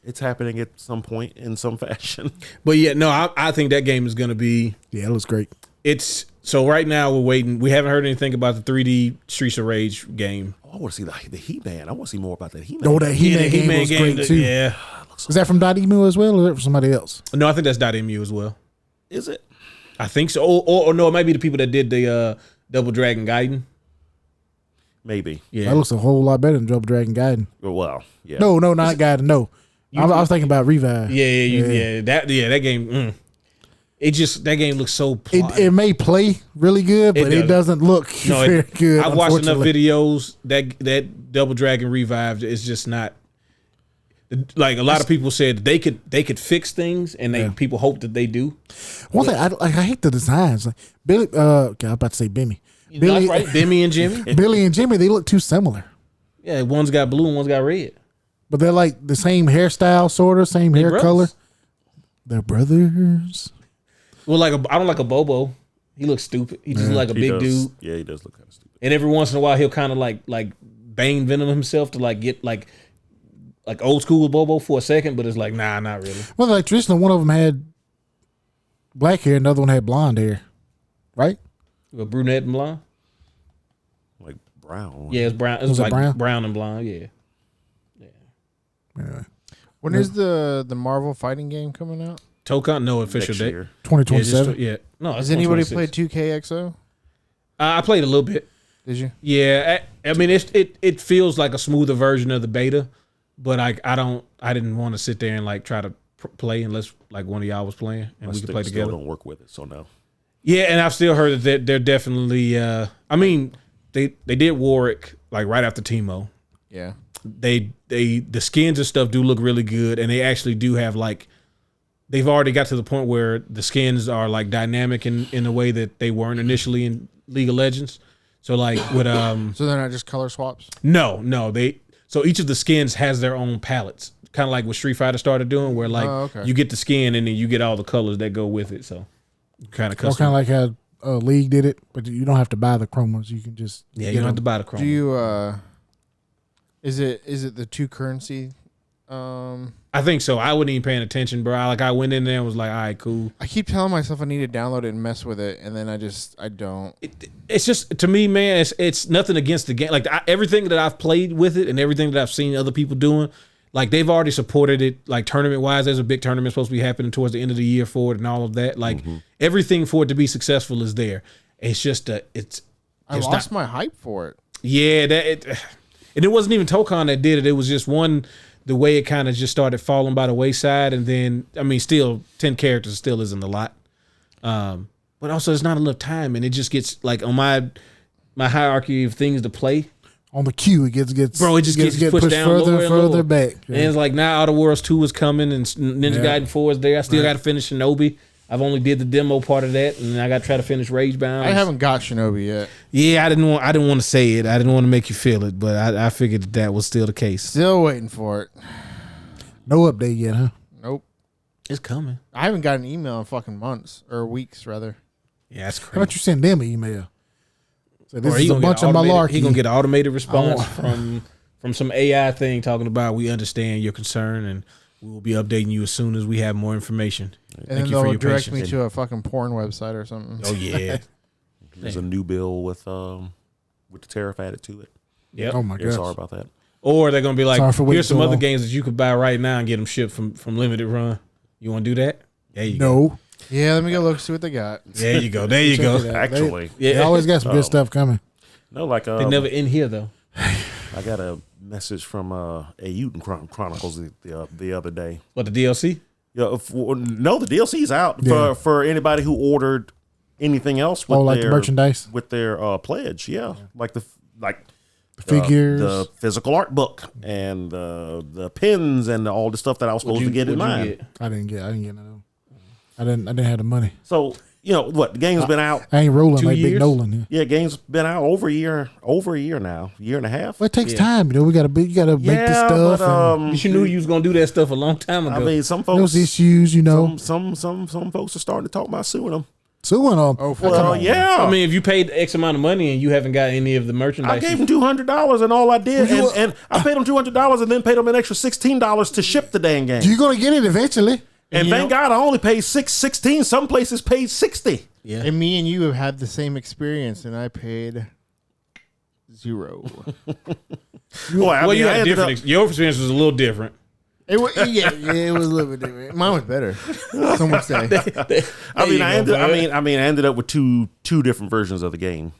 it's happening at some point in some fashion. But yeah, no, I think that game is going to be. Yeah, it looks great. It's so right now we're waiting. We haven't heard anything about the 3D Streets of Rage game. I want to see the He-Man. I want to see more about that He-Man. Oh, that He-Man the game He-Man was great too. Yeah. Is that from .emu as well, or is that from somebody else? No, I think that's .mu as well. Is it? I think so. Or no, it might be the people that did the Double Dragon Gaiden. Maybe. Yeah. That looks a whole lot better than Double Dragon Gaiden. Well, yeah. No, not Gaiden. No, I was thinking about Revive. Yeah. That game. It just that game looks so. It may play really good, but it doesn't look very good. I've watched enough videos that Double Dragon revived. It's just not. Like a lot of people said, they could fix things, and people hope that they do. One thing I hate the designs. Like Billy, I'm about to say Bimmy. Billy, right? Bimmy and Jimmy. Billy and Jimmy, they look too similar. Yeah, one's got blue and one's got red. But they're like the same hairstyle, sort of same hair color. They're brothers. Well, I don't like a Bobo. He looks stupid. He just looks like a big dude. Yeah, he does look kind of stupid. And every once in a while, he'll kind of like Bane Venom himself to like get like old school Bobo for a second, but it's like nah, not really. Well, like traditionally, one of them had black hair, another one had blonde hair, right? A brunette and blonde. Like brown. Yeah, it's brown. It's like brown and blonde. Yeah. Yeah. When is the Marvel fighting game coming out? Tokon, no official Next date. year. 2027. Yeah, no. Has anybody played 2KXO? I played a little bit. Did you? Yeah, I mean it feels like a smoother version of the beta, but I didn't want to sit there and like try to play unless like one of y'all was playing and we could play together. Don't work with it, so no. Yeah, and I've still heard that they're definitely. I mean, they did Warwick like right after Teemo. Yeah. The skins and stuff do look really good, and they actually do have like. They've already got to the point where the skins are like dynamic in a way that they weren't initially in League of Legends. So like with So they're not just color swaps? No, so each of the skins has their own palettes. Kind of like what Street Fighter started doing, where like you get the skin and then you get all the colors that go with it. So kind of custom. Or kind of like how League did it, but you don't have to buy the chromos. You can just you don't have to buy the chroma. Do you is it the two currency? I think so. I wasn't even paying attention, bro. I went in there and was like, all right, cool. I keep telling myself I need to download it and mess with it, and then I don't. It's just, to me, man, it's nothing against the game. Like everything that I've played with it and everything that I've seen other people doing, like they've already supported it. Like tournament wise, there's a big tournament supposed to be happening towards the end of the year for it and all of that. Like everything for it to be successful is there. It's just I lost my hype for it. Yeah, and it wasn't even Tokon that did it. It was just the way it kind of just started falling by the wayside, and then I mean, still 10 characters still isn't a lot, but also there's not enough time, and it just gets like on my hierarchy of things to play. On the queue, it gets pushed down further lower and further lower. back. Yeah. And it's like now Outer Worlds 2 is coming, and Ninja Gaiden 4 is there. I still got to finish Shinobi. I've only did the demo part of that, and I got to try to finish Ragebound. I haven't got Shinobi yet. Yeah, I didn't want to say it. I didn't want to make you feel it, but I figured that was still the case. Still waiting for it. No update yet, huh? Nope. It's coming. I haven't got an email in fucking months or weeks, rather. Yeah, that's How crazy. about you send them an email? So this Or is a bunch of malarkey. He gonna get an automated response from some AI thing talking about we understand your concern and we will be updating you as soon as we have more information. And Thank then you for they'll your direct me patience. to a fucking porn website or something. Oh yeah. There's a new bill with the tariff added to it. Yep. Oh my Yeah, god! sorry about that. Or they're gonna be like, Sorry for waiting here's some so other long. games that you could buy right now and get them shipped from limited run. You want to do that? There you go. No, Yeah, let me go look, see what they got. There you go. There you Check go. it out. Actually, they always got some good stuff coming. no, like They never in here though. I got a message from A Uten Chronicles the other day. What, the DLC? Yeah, no, the DLC's out Yeah. for anybody who ordered anything else with Like their the merchandise, with their pledge. Yeah, like the figures. the physical art book, and the pins, and all the stuff that I was supposed to get in What'd you mine. get? I didn't get none of them. I didn't have the money. So what the game's been out. I ain't rolling 2 like Big years? Nolan. Yeah. Yeah, game's been out over a year now, year and a half. Well, it takes time. You know, you gotta make the stuff. And You knew you was gonna do that stuff a long time ago. I mean, some those folks, issues, you know, some folks are starting to talk about suing them. suing them. Oh, Well, yeah. I mean, if you paid X amount of money and you haven't got any of the merchandise, I gave them $200, and all I did, Well, and I paid them $200, and then paid them an extra $16 to ship the dang game. You're gonna get it eventually. And you thank God I only paid $16. Some places paid $60. yeah. And me and you have had the same experience, and I paid $0. Boy, I Well, mean, you I had a ended different. up- Your experience was a little different. It was, it was a little bit different. Mine was better. Some would say. I ended up with two different versions of the game.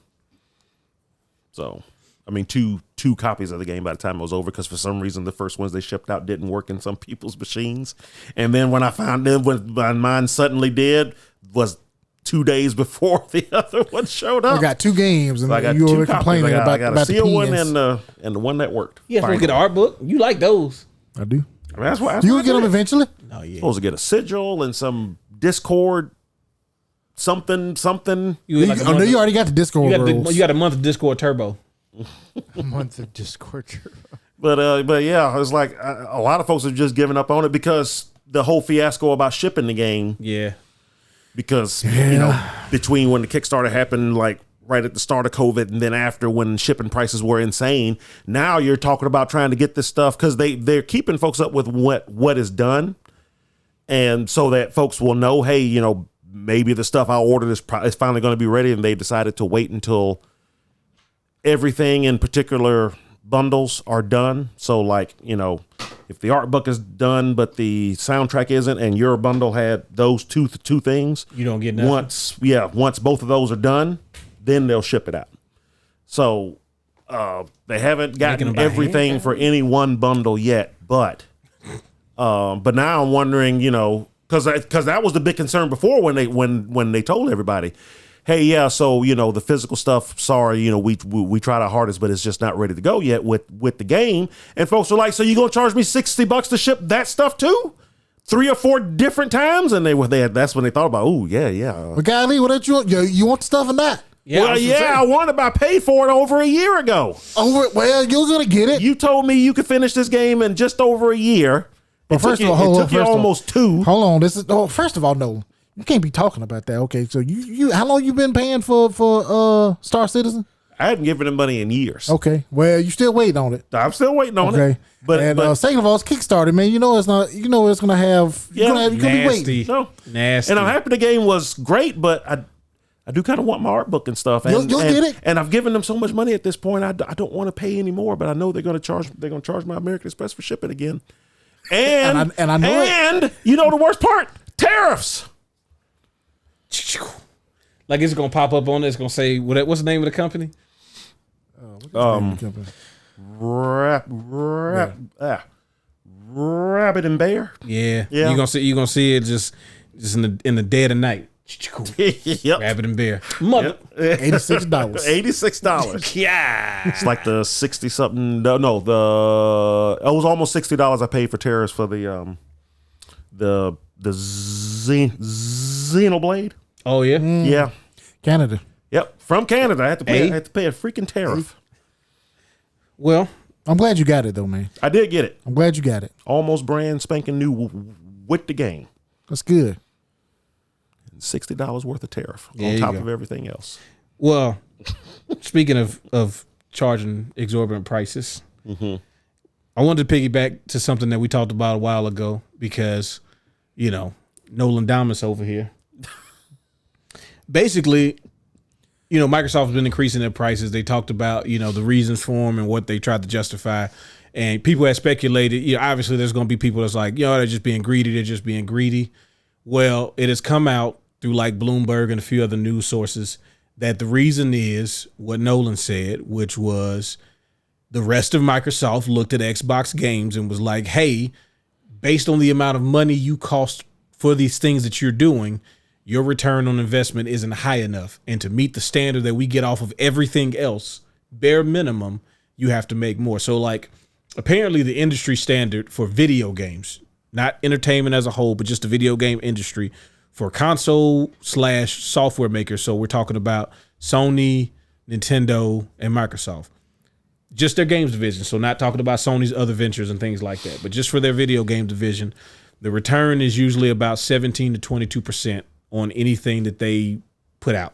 So, I mean, two copies of the game by the time it was over, because for some reason the first ones they shipped out didn't work in some people's machines, and then when I found them, when mine suddenly did, was 2 days before the other one showed up. I got 2 games, and So I got you 2 were copies. complaining I about got the a sealed one pins. and the one that worked. You have to Finally. get an art book. You like those? I do. I mean, that's why You would get them eventually. Oh yeah. supposed to get a sigil and some Discord something. You like a Oh no, month you already got the Discord rules. you got a month of Discord Turbo. A month of Discord. But yeah, it's like a lot of folks have just given up on it because the whole fiasco about shipping the game. Yeah. Because you know, between when the Kickstarter happened, like right at the start of COVID, and then after when shipping prices were insane, now you're talking about trying to get this stuff because they're keeping folks up with what is done, and so that folks will know, hey, you know, maybe the stuff I ordered is finally going to be ready, and they decided to wait until everything in particular bundles are done. So like, you know, if the art book is done but the soundtrack isn't, and your bundle had those two things, You don't get nothing. once both of those are done, then they'll ship it out. So they haven't Making gotten them by everything hand? for any one bundle yet, but now I'm wondering, you know, because that was the big concern before when they told everybody, hey, yeah, so, you know, the physical stuff, sorry, you know, we tried our hardest, but it's just not ready to go yet with the game. And folks are like, so you gonna charge me $60 to ship that stuff too? 3 or 4 different times? And that's when they thought about, oh, yeah. But golly, what you want? You want the stuff or not? Yeah. Well, I wanted, but I paid for it over a year ago. Well, you're gonna get it. You told me you could finish this game in just over a year. But first of all, it took you almost 2. Hold on. This is first of all, no, you can't be talking about that. Okay, so you how long you been paying for Star Citizen? I hadn't given them money in years. Okay, well you still waiting on it. I'm still waiting on Okay, it. But second of all, it's Kickstarter, man. You know it's not. You know it's gonna have. Yeah, you're gonna be waiting. Nasty. no. Nasty. And I'm happy the game was great, but I do kind of want my art book and stuff. And, You'll and, get it. And I've given them so much money at this point. I don't want to pay anymore, but I know they're going to charge my American Express for shipping again. And I know it. And you know the worst part? Tariffs. Like it's gonna pop up on it. It's gonna say what's the name of the company? Rabbit and Bear. Yeah. Yeah. You're gonna see it just in the dead of night. Yep. Rabbit and bear. Mother. $86. $86. Yeah. It's like the 60 something. No, it was almost $60 I paid for tariffs for the Xenoblade. Oh yeah. Yeah. Canada. Yep. From Canada. I had to pay a freaking tariff. Well, I'm glad you got it though, man. I did get it. I'm glad you got it. Almost brand spanking new with the game. That's good. $60 worth of tariff There on you top go. of everything else. well. Speaking of charging exorbitant prices, I wanted to piggyback to something that we talked about a while ago because, you know, Nolan Damas over here. Basically, you know, Microsoft's been increasing their prices. They talked about, you know, the reasons for them and what they tried to justify. And people had speculated, you know, obviously there's going to be people that's like, you know, they're just being greedy. They're just being greedy. Well, it has come out through like Bloomberg and a few other news sources that the reason is what Nolan said, which was the rest of Microsoft looked at Xbox games and was like, hey, based on the amount of money you cost for these things that you're doing, your return on investment isn't high enough. And to meet the standard that we get off of everything else, bare minimum, you have to make more. So like apparently the industry standard for video games, not entertainment as a whole, but just the video game industry for console/software makers. So we're talking about Sony, Nintendo, and Microsoft. Just their games division. So not talking about Sony's other ventures and things like that, but just for their video game division, the return is usually about 17 to 22% on anything that they put out.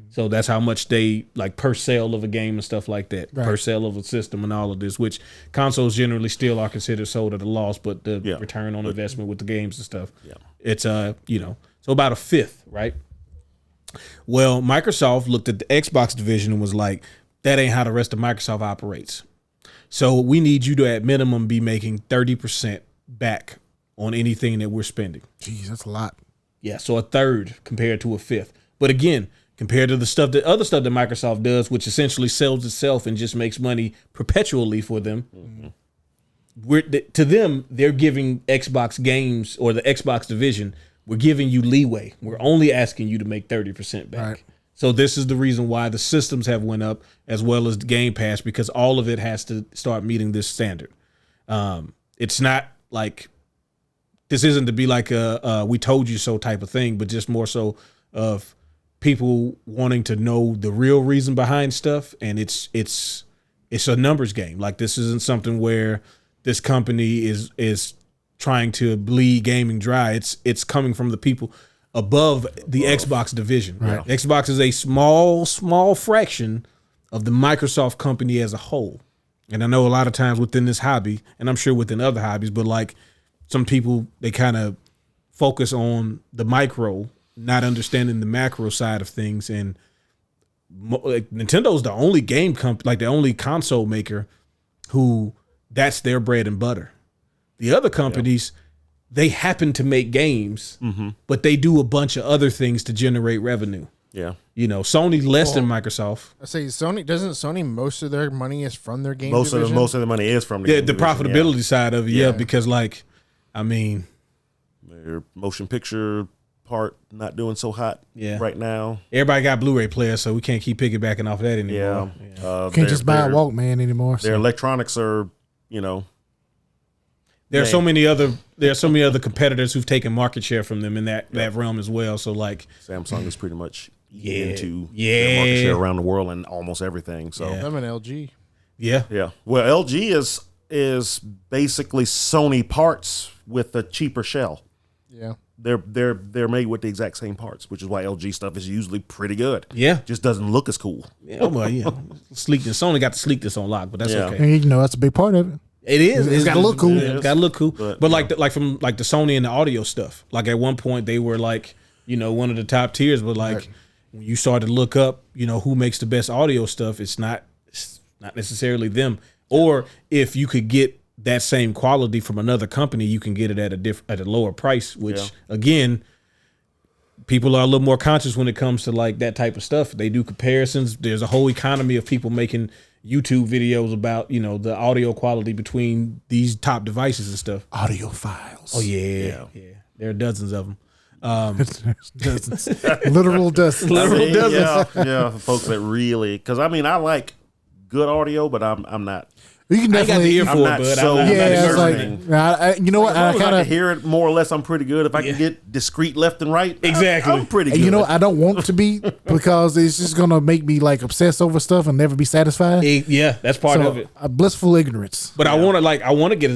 So that's how much they like per sale of a game and stuff like that, per sale of a system and all of this, which consoles generally still are considered sold at a loss, but the return on investment with the games and stuff, it's you know, so about a fifth, right? Well, Microsoft looked at the Xbox division and was like, that ain't how the rest of Microsoft operates. So we need you to at minimum be making 30% back on anything that we're spending. Jeez, that's a lot. Yeah, so a third compared to a fifth. But again, compared to the other stuff that Microsoft does, which essentially sells itself and just makes money perpetually for them, to them, they're giving Xbox games or the Xbox division, we're giving you leeway. We're only asking you to make 30% back. Right. So this is the reason why the systems have went up as well as the Game Pass, because all of it has to start meeting this standard. It's not like, this isn't to be like a we told you so type of thing, but just more so of people wanting to know the real reason behind stuff. And it's a numbers game. Like, this isn't something where this company is trying to bleed gaming dry. It's coming from the people above the Xbox division. Right. Xbox is a small fraction of the Microsoft company as a whole. And I know a lot of times within this hobby, and I'm sure within other hobbies, but like some people, they kind of focus on the micro, not understanding the macro side of things. And like, Nintendo's the only game company, like the only console maker who that's their bread and butter. The other companies, they happen to make games, but they do a bunch of other things to generate revenue. Yeah. You know, Sony less than Microsoft. I say Sony, most of their money is from their game Most division? of the money is from the The game division, profitability side of it, Yeah. because like, I mean, their motion picture part not doing so hot right now. Everybody got Blu-ray players, so we can't keep piggybacking off of that Yeah. anymore. Can't just buy a Walkman anymore. Their So. electronics are, There are so many other competitors who've taken market share from them in that realm as well. So like, Samsung is pretty much Yeah. into Yeah. their market share around the world and almost everything. So I'm an LG. yeah. Well, LG is basically Sony parts with a cheaper shell. Yeah. They're made with the exact same parts, which is why LG stuff is usually pretty good. Yeah. Just doesn't look as cool. Oh well, yeah. Sleekness. Sony got the sleekness on lock, but that's Yeah. okay. And, that's a big part of it. It is. It's gotta look cool. It's got to look cool. But, But like the Sony and the audio stuff. Like at one point they were like, one of the top tiers. But like when you start to look up, who makes the best audio stuff, it's not necessarily them. Or if you could get that same quality from another company, you can get it at a lower price. Which again, people are a little more conscious when it comes to like that type of stuff. They do comparisons. There's a whole economy of people making YouTube videos about, the audio quality between these top devices and stuff. Audio files. Oh yeah. There are dozens of them. Dozens. Literal dozens. Literal dozens. Yeah, folks that really, because I like good audio, but I'm not. You can I ain't got the definitely. ear I'm for not it, but so- I'm not Yeah, it's like, discerning. you know what? As long I as I kind can of. hear it more or less, I'm pretty good. If I can get discreet left and right, Exactly. I'm pretty good. I don't want to be because it's just gonna make me like obsess over stuff and never be satisfied. Yeah, that's part So, of it. a blissful ignorance. But I want to get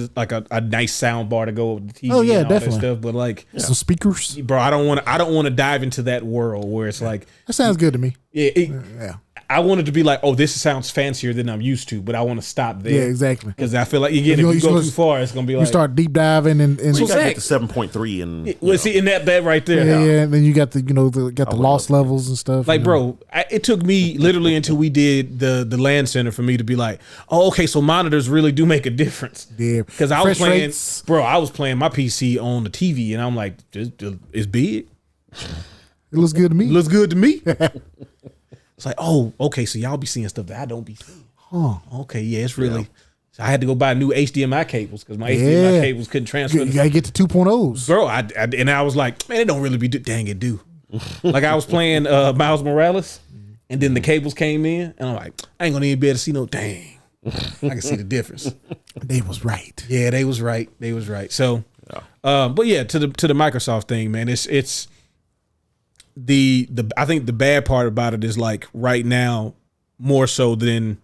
a nice sound bar to go with the TV. Oh, yeah, and all definitely. That stuff. But like, Some speakers. bro, I don't want to dive into that world where it's like, That sounds good to me. yeah. I want it to be like, oh, this sounds fancier than I'm used to, but I want to stop there. Yeah, exactly. Because I feel like if you You go go- too far, it's gonna be like You start deep diving and you gotta Zach- get to 7.3 and Well, see, in that right there, yeah, and then you got the the loss love levels and stuff. like, bro, it took me literally until we did the LAN center for me to be like, oh, okay, so monitors really do make a difference. Yeah, Because I was Fresh playing, rates. bro, I was playing my PC on the TV, and I'm like, it's big. It looks good to me. It looks good to me. It's like, oh, okay, so y'all be seeing stuff that I don't be seeing. Huh. Okay, yeah, it's really. So I had to go buy new HDMI cables because my HDMI cables couldn't transfer. You gotta get to 2.0s. Bro, I was like, man, it don't really be. Dang, it do. Like I was playing Miles Morales, and then the cables came in, and I'm like, I ain't gonna even be able to see no. Dang, I can see the difference. They was right. Yeah, they was right. They was right. So, but yeah, to the Microsoft thing, man, it's the I think the bad part about it is like right now more so than,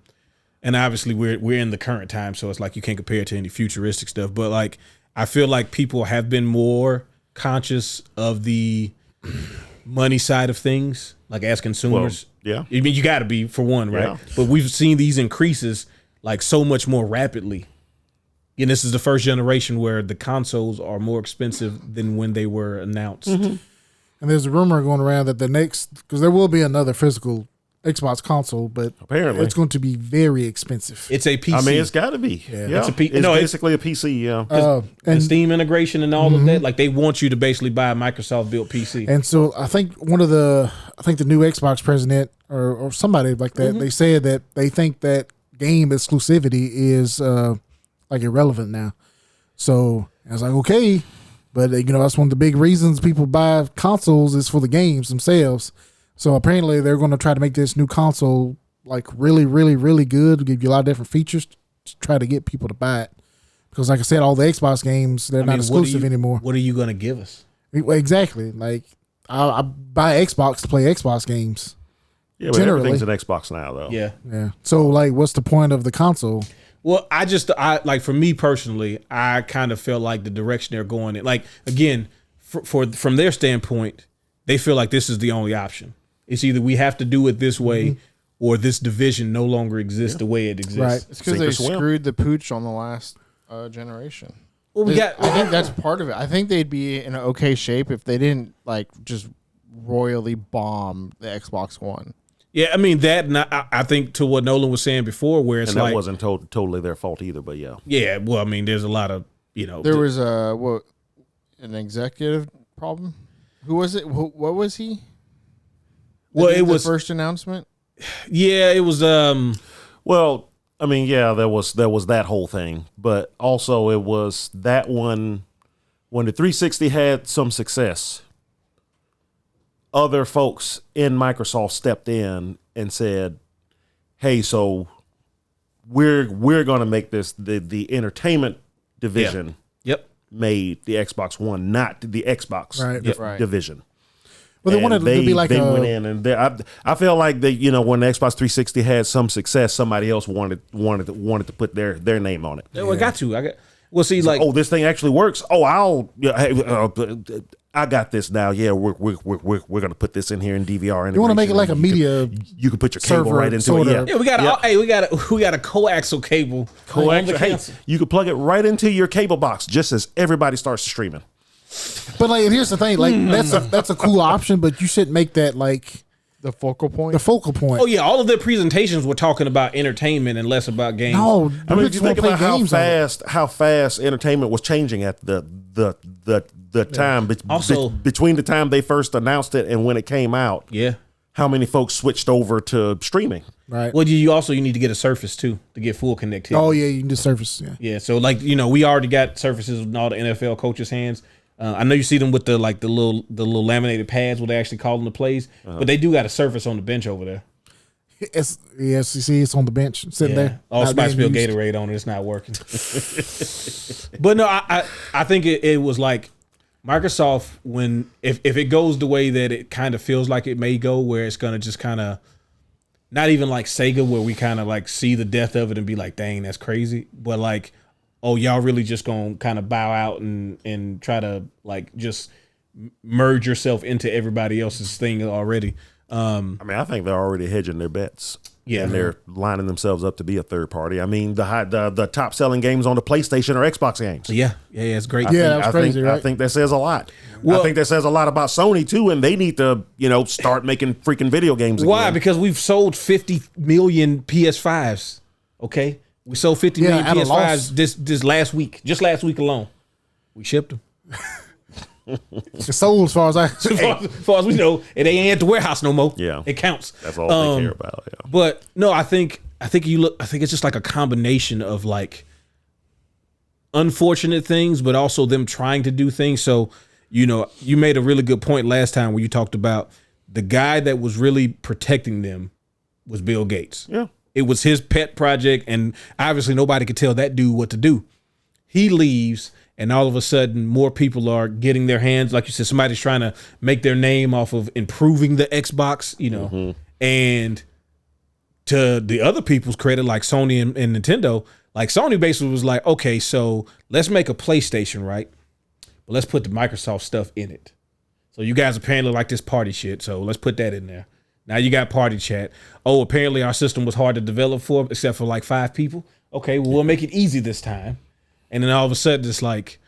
and obviously we're in the current time, so it's like you can't compare it to any futuristic stuff. But like I feel like people have been more conscious of the money side of things, like as consumers. yeah. I mean, you got to be for one, right? Yeah. But we've seen these increases like so much more rapidly. And this is the first generation where the consoles are more expensive than when they were announced. And there's a rumor going around that the next, because there will be another physical Xbox console, but Apparently. it's going to be very expensive. It's a PC. I mean, it's got to be. Yeah, It's a it's basically a PC. Yeah, and and Steam integration and all of that. Like they want you to basically buy a Microsoft built PC. and so I think the new Xbox president or somebody like that, they said that they think that game exclusivity is like irrelevant now. So I was like, okay, But that's one of the big reasons people buy consoles is for the games themselves. So apparently they're going to try to make this new console like really, really, really good. Give you a lot of different features to try to get people to buy it. Because like I said, all the Xbox games, they're not exclusive anymore. What are you going to give us? Exactly. Like I buy Xbox to play Xbox games. Yeah, but everything's an Xbox now, though. Yeah. Yeah. So like, what's the point of the console? Well, I like for me personally, I kind of feel like the direction they're going in. Like again, from their standpoint, they feel like this is the only option. It's either we have to do it this way, or this division no longer exists the way it exists. Right. It's because they screwed the pooch on the last generation. Well, I think that's part of it. I think they'd be in an okay shape if they didn't like just royally bomb the Xbox One. Yeah, I mean that. And I think to what Nolan was saying before, where it's and that like wasn't totally their fault either. But yeah. Yeah, well, I mean, there's a lot of There was an executive problem. Who was it? What was he? Well, it was the first announcement. Yeah, it was. Well, I mean, yeah, there was that whole thing, but also it was that one when the 360 had some success. Other folks in Microsoft stepped in and said, "Hey, so we're going to make this the entertainment division made the Xbox One, not the Xbox division." Well, they wanted to be like they went in and I feel like when the Xbox 360 had some success, somebody else wanted to put their name on it. Yeah, well, Well, see, like, this thing actually works. I got this now. Yeah, we're gonna put this in here in DVR. You want to make it like a media? You can put your cable right into it. Yeah, we got a coaxial cable. Hey, you can plug it right into your cable box just as everybody starts streaming. But like, and here's the thing: like, that's a cool option, but you shouldn't make that like the focal point. The focal point. Oh yeah, all of their presentations were talking about entertainment and less about games. No, I mean, if you think about how fast entertainment was changing at the time between the time they first announced it and when it came out. Yeah, how many folks switched over to streaming? Right. Well, you need to get a Surface too to get full connectivity. Oh yeah, you can do Surface. Yeah. Yeah. So like we already got Surfaces in all the NFL coaches' hands. I know you see them with the little laminated pads where they actually call them the plays, but they do got a Surface on the bench over there. It's on the bench sitting there. All Spice Bill Gatorade on it. It's not working. But no, I think it was like Microsoft if it goes the way that it kind of feels like it may go, where it's gonna just kind of not even like Sega, where we kind of like see the death of it and be like, dang, that's crazy, but like, oh, y'all really just gonna kind of bow out and try to like just merge yourself into everybody else's thing already. I mean, I think they're already hedging their bets. Yeah, and they're lining themselves up to be a third party. I mean, the top selling games on the PlayStation are Xbox games. Yeah, it's great. That's crazy, right? I think that says a lot. Well, I think that says a lot about Sony too, and they need to start making freaking video games. Why? Again. Because we've sold 50 million PS5s. Okay, we sold 50 million PS5s this last week. Just last week alone, we shipped them. It's sold as far as far as we know, it ain't at the warehouse no more. Yeah, it counts. That's all they care about. Yeah. But no, I think it's just like a combination of like unfortunate things, but also them trying to do things. So you made a really good point last time where you talked about the guy that was really protecting them was Bill Gates. Yeah, it was his pet project, and obviously nobody could tell that dude what to do. He leaves. And all of a sudden, more people are getting their hands, like you said, somebody's trying to make their name off of improving the Xbox, and to the other people's credit, like Sony and Nintendo, like Sony basically was like, okay, so let's make a PlayStation, right? But let's put the Microsoft stuff in it. So you guys apparently like this party shit, so let's put that in there. Now you got party chat. Oh, apparently our system was hard to develop for, except for like 5 people. Okay, well, we'll make it easy this time. And then all of a sudden it's like,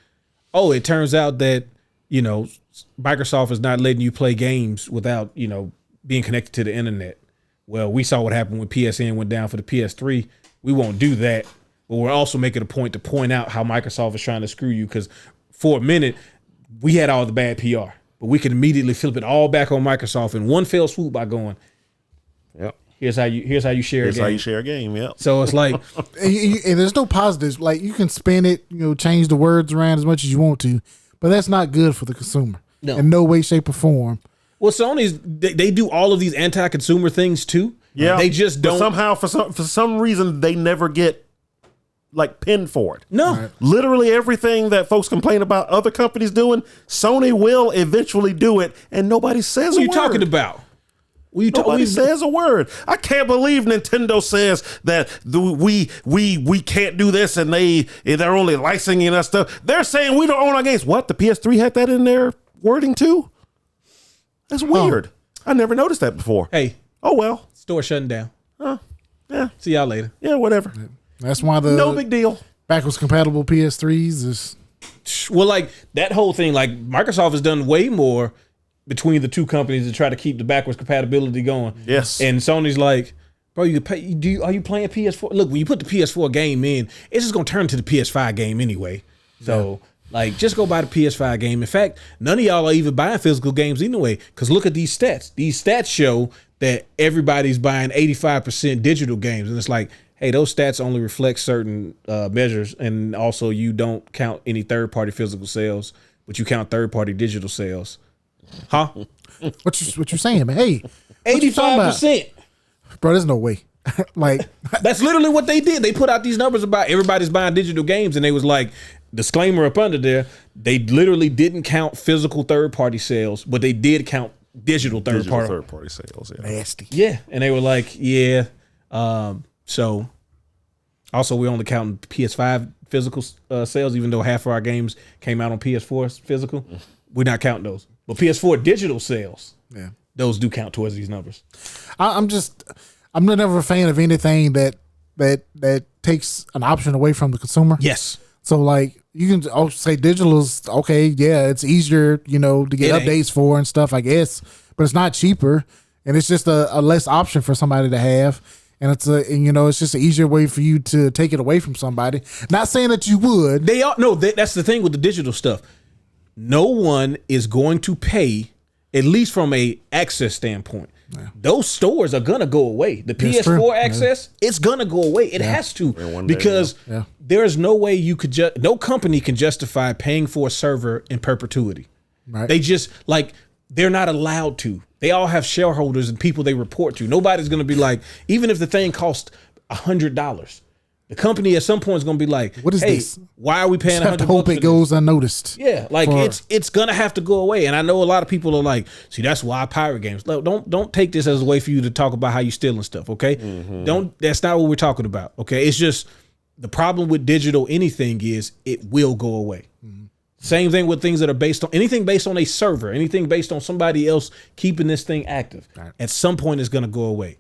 oh, it turns out that, Microsoft is not letting you play games without, being connected to the internet. Well, we saw what happened when PSN went down for the PS3. We won't do that. But we're also making a point to point out how Microsoft is trying to screw you, because for a minute, we had all the bad PR. But we could immediately flip it all back on Microsoft in one fell swoop by going, yep. Here's how you share a game. Here's how you share a game, yeah. So it's like, and there's no positives. Like, you can spin it, change the words around as much as you want to, but that's not good for the consumer. No. In no way, shape, or form. Well, Sony's they do all of these anti-consumer things too. Yeah, they just but don't. somehow, for some reason, they never get like pinned for it. No, Right. Literally everything that folks complain about other companies doing, Sony will eventually do it, and nobody says what are a you word. talking about? Nobody says a word. I can't believe Nintendo says that we can't do this, and they're only licensing us stuff. They're saying we don't own our games. What? The PS3 had that in their wording too? That's weird. I never noticed that before. Hey, Oh well. store shutting down. Yeah. See y'all later. Yeah. Whatever. That's why the No big deal. backwards compatible PS3s is. Well, like that whole thing, like Microsoft has done way more between the two companies to try to keep the backwards compatibility going. Yes. And Sony's like, bro, you pay. Are you playing PS4? Look, when you put the PS4 game in, it's just gonna turn to the PS5 game anyway. So. Like, just go buy the PS5 game. In fact, none of y'all are even buying physical games anyway. Because look at these stats. These stats show that everybody's buying 85% digital games. And it's like, hey, those stats only reflect certain measures. And also, you don't count any third-party physical sales, but you count third-party digital sales. Huh? What you saying, man? Hey, what you talking about? 85%. Bro, there's no way. Like, That's literally what they did. They put out these numbers about everybody's buying digital games, and they was like, disclaimer up under there, they literally didn't count physical third-party sales, but they did count digital third-party. Sales. Yeah. nasty. Yeah, and they were like, yeah. So, also, we're only counting PS5 physical sales, even though half of our games came out on PS4 physical. We're not counting those. But PS4 digital sales, Yeah. those do count towards these numbers. I'm never a fan of anything that takes an option away from the consumer. Yes. So like you can say digital is okay, yeah, it's easier, to get It ain't. updates for and stuff, I guess, but it's not cheaper, and it's just a less option for somebody to have, and it's just an easier way for you to take it away from somebody. Not saying that you would. That's the thing with the digital stuff. No one is going to pay, at least from a access standpoint. Those stores are gonna go away. The That's PS4 true. access, it's gonna go away. It has to, one day, because yeah. there's no way you could no company can justify paying for a server in perpetuity. Right. They just they're not allowed to. They all have shareholders and people they report to. Nobody's gonna be like, even if the thing costs $100, the company at some point is gonna be like, What is hey, this? why are we paying Just have to $100? hope for it this? goes unnoticed. Yeah, like for- it's gonna have to go away. And I know a lot of people are like, see, that's why I pirate games. Look, don't take this as a way for you to talk about how you stealing stuff, okay? That's not what we're talking about. Okay. It's just the problem with digital anything is it will go away. Same thing with things that are based on anything based on a server, anything based on somebody else keeping this thing active. Right. At some point it's gonna go away.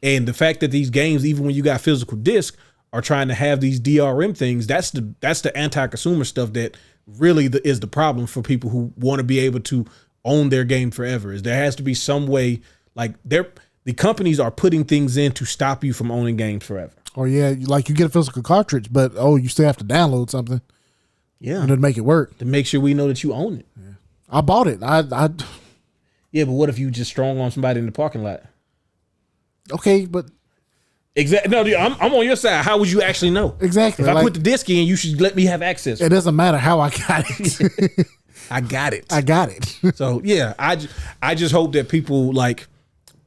And the fact that these games, even when you got physical disc, are trying to have these DRM things, that's the anti-consumer stuff that really is the problem for people who want to be able to own their game forever. Is there has to be some way, like the companies are putting things in to stop you from owning games forever. Or yeah, like you get a physical cartridge, but you still have to download something Yeah, to make it work. to make sure we know that you own it. I bought it. Yeah, but what if you just strong on somebody in the parking lot? Okay, but Exactly. No, dude, I'm on your side. How would you actually know? exactly. If I like, put the disc in, you should let me have access. it doesn't matter how I got it. I got it. I got it. So yeah, I just hope that people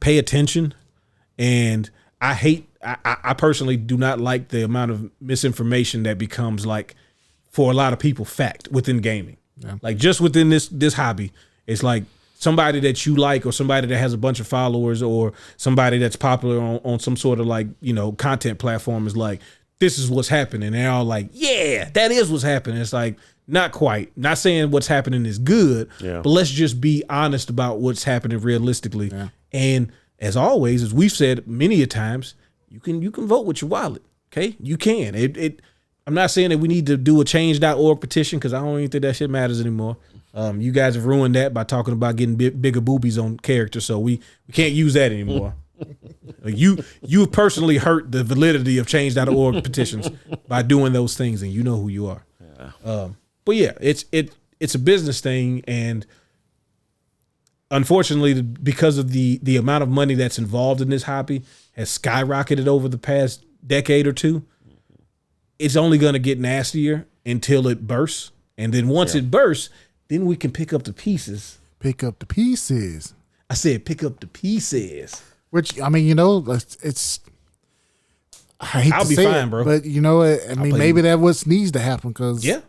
pay attention, and I personally do not like the amount of misinformation that becomes for a lot of people fact within gaming. Yeah. Like just within this hobby, it's like somebody that you like or somebody that has a bunch of followers or somebody that's popular on some sort of content platform is like, this is what's happening. And they're all like, yeah, that is what's happening. It's like, not quite. Not saying what's happening is good, but let's just be honest about what's happening realistically. Yeah. And as always, as we've said many a times, you can vote with your wallet. Okay, you can. I'm not saying that we need to do a change.org petition because I don't even think that shit matters anymore. You guys have ruined that by talking about getting bigger boobies on characters, so we can't use that anymore. You personally hurt the validity of change.org petitions by doing those things, and you know who you are. Yeah. But yeah, it's a business thing, and unfortunately, because of the amount of money that's involved in this hobby has skyrocketed over the past decade or two, it's only going to get nastier until it bursts. And then once it bursts, then we can pick up the pieces. Pick up the pieces. I said pick up the pieces. Which, I mean, it's I hate I'll to be say fine, it, bro. but I mean, maybe that what needs to happen because Yeah.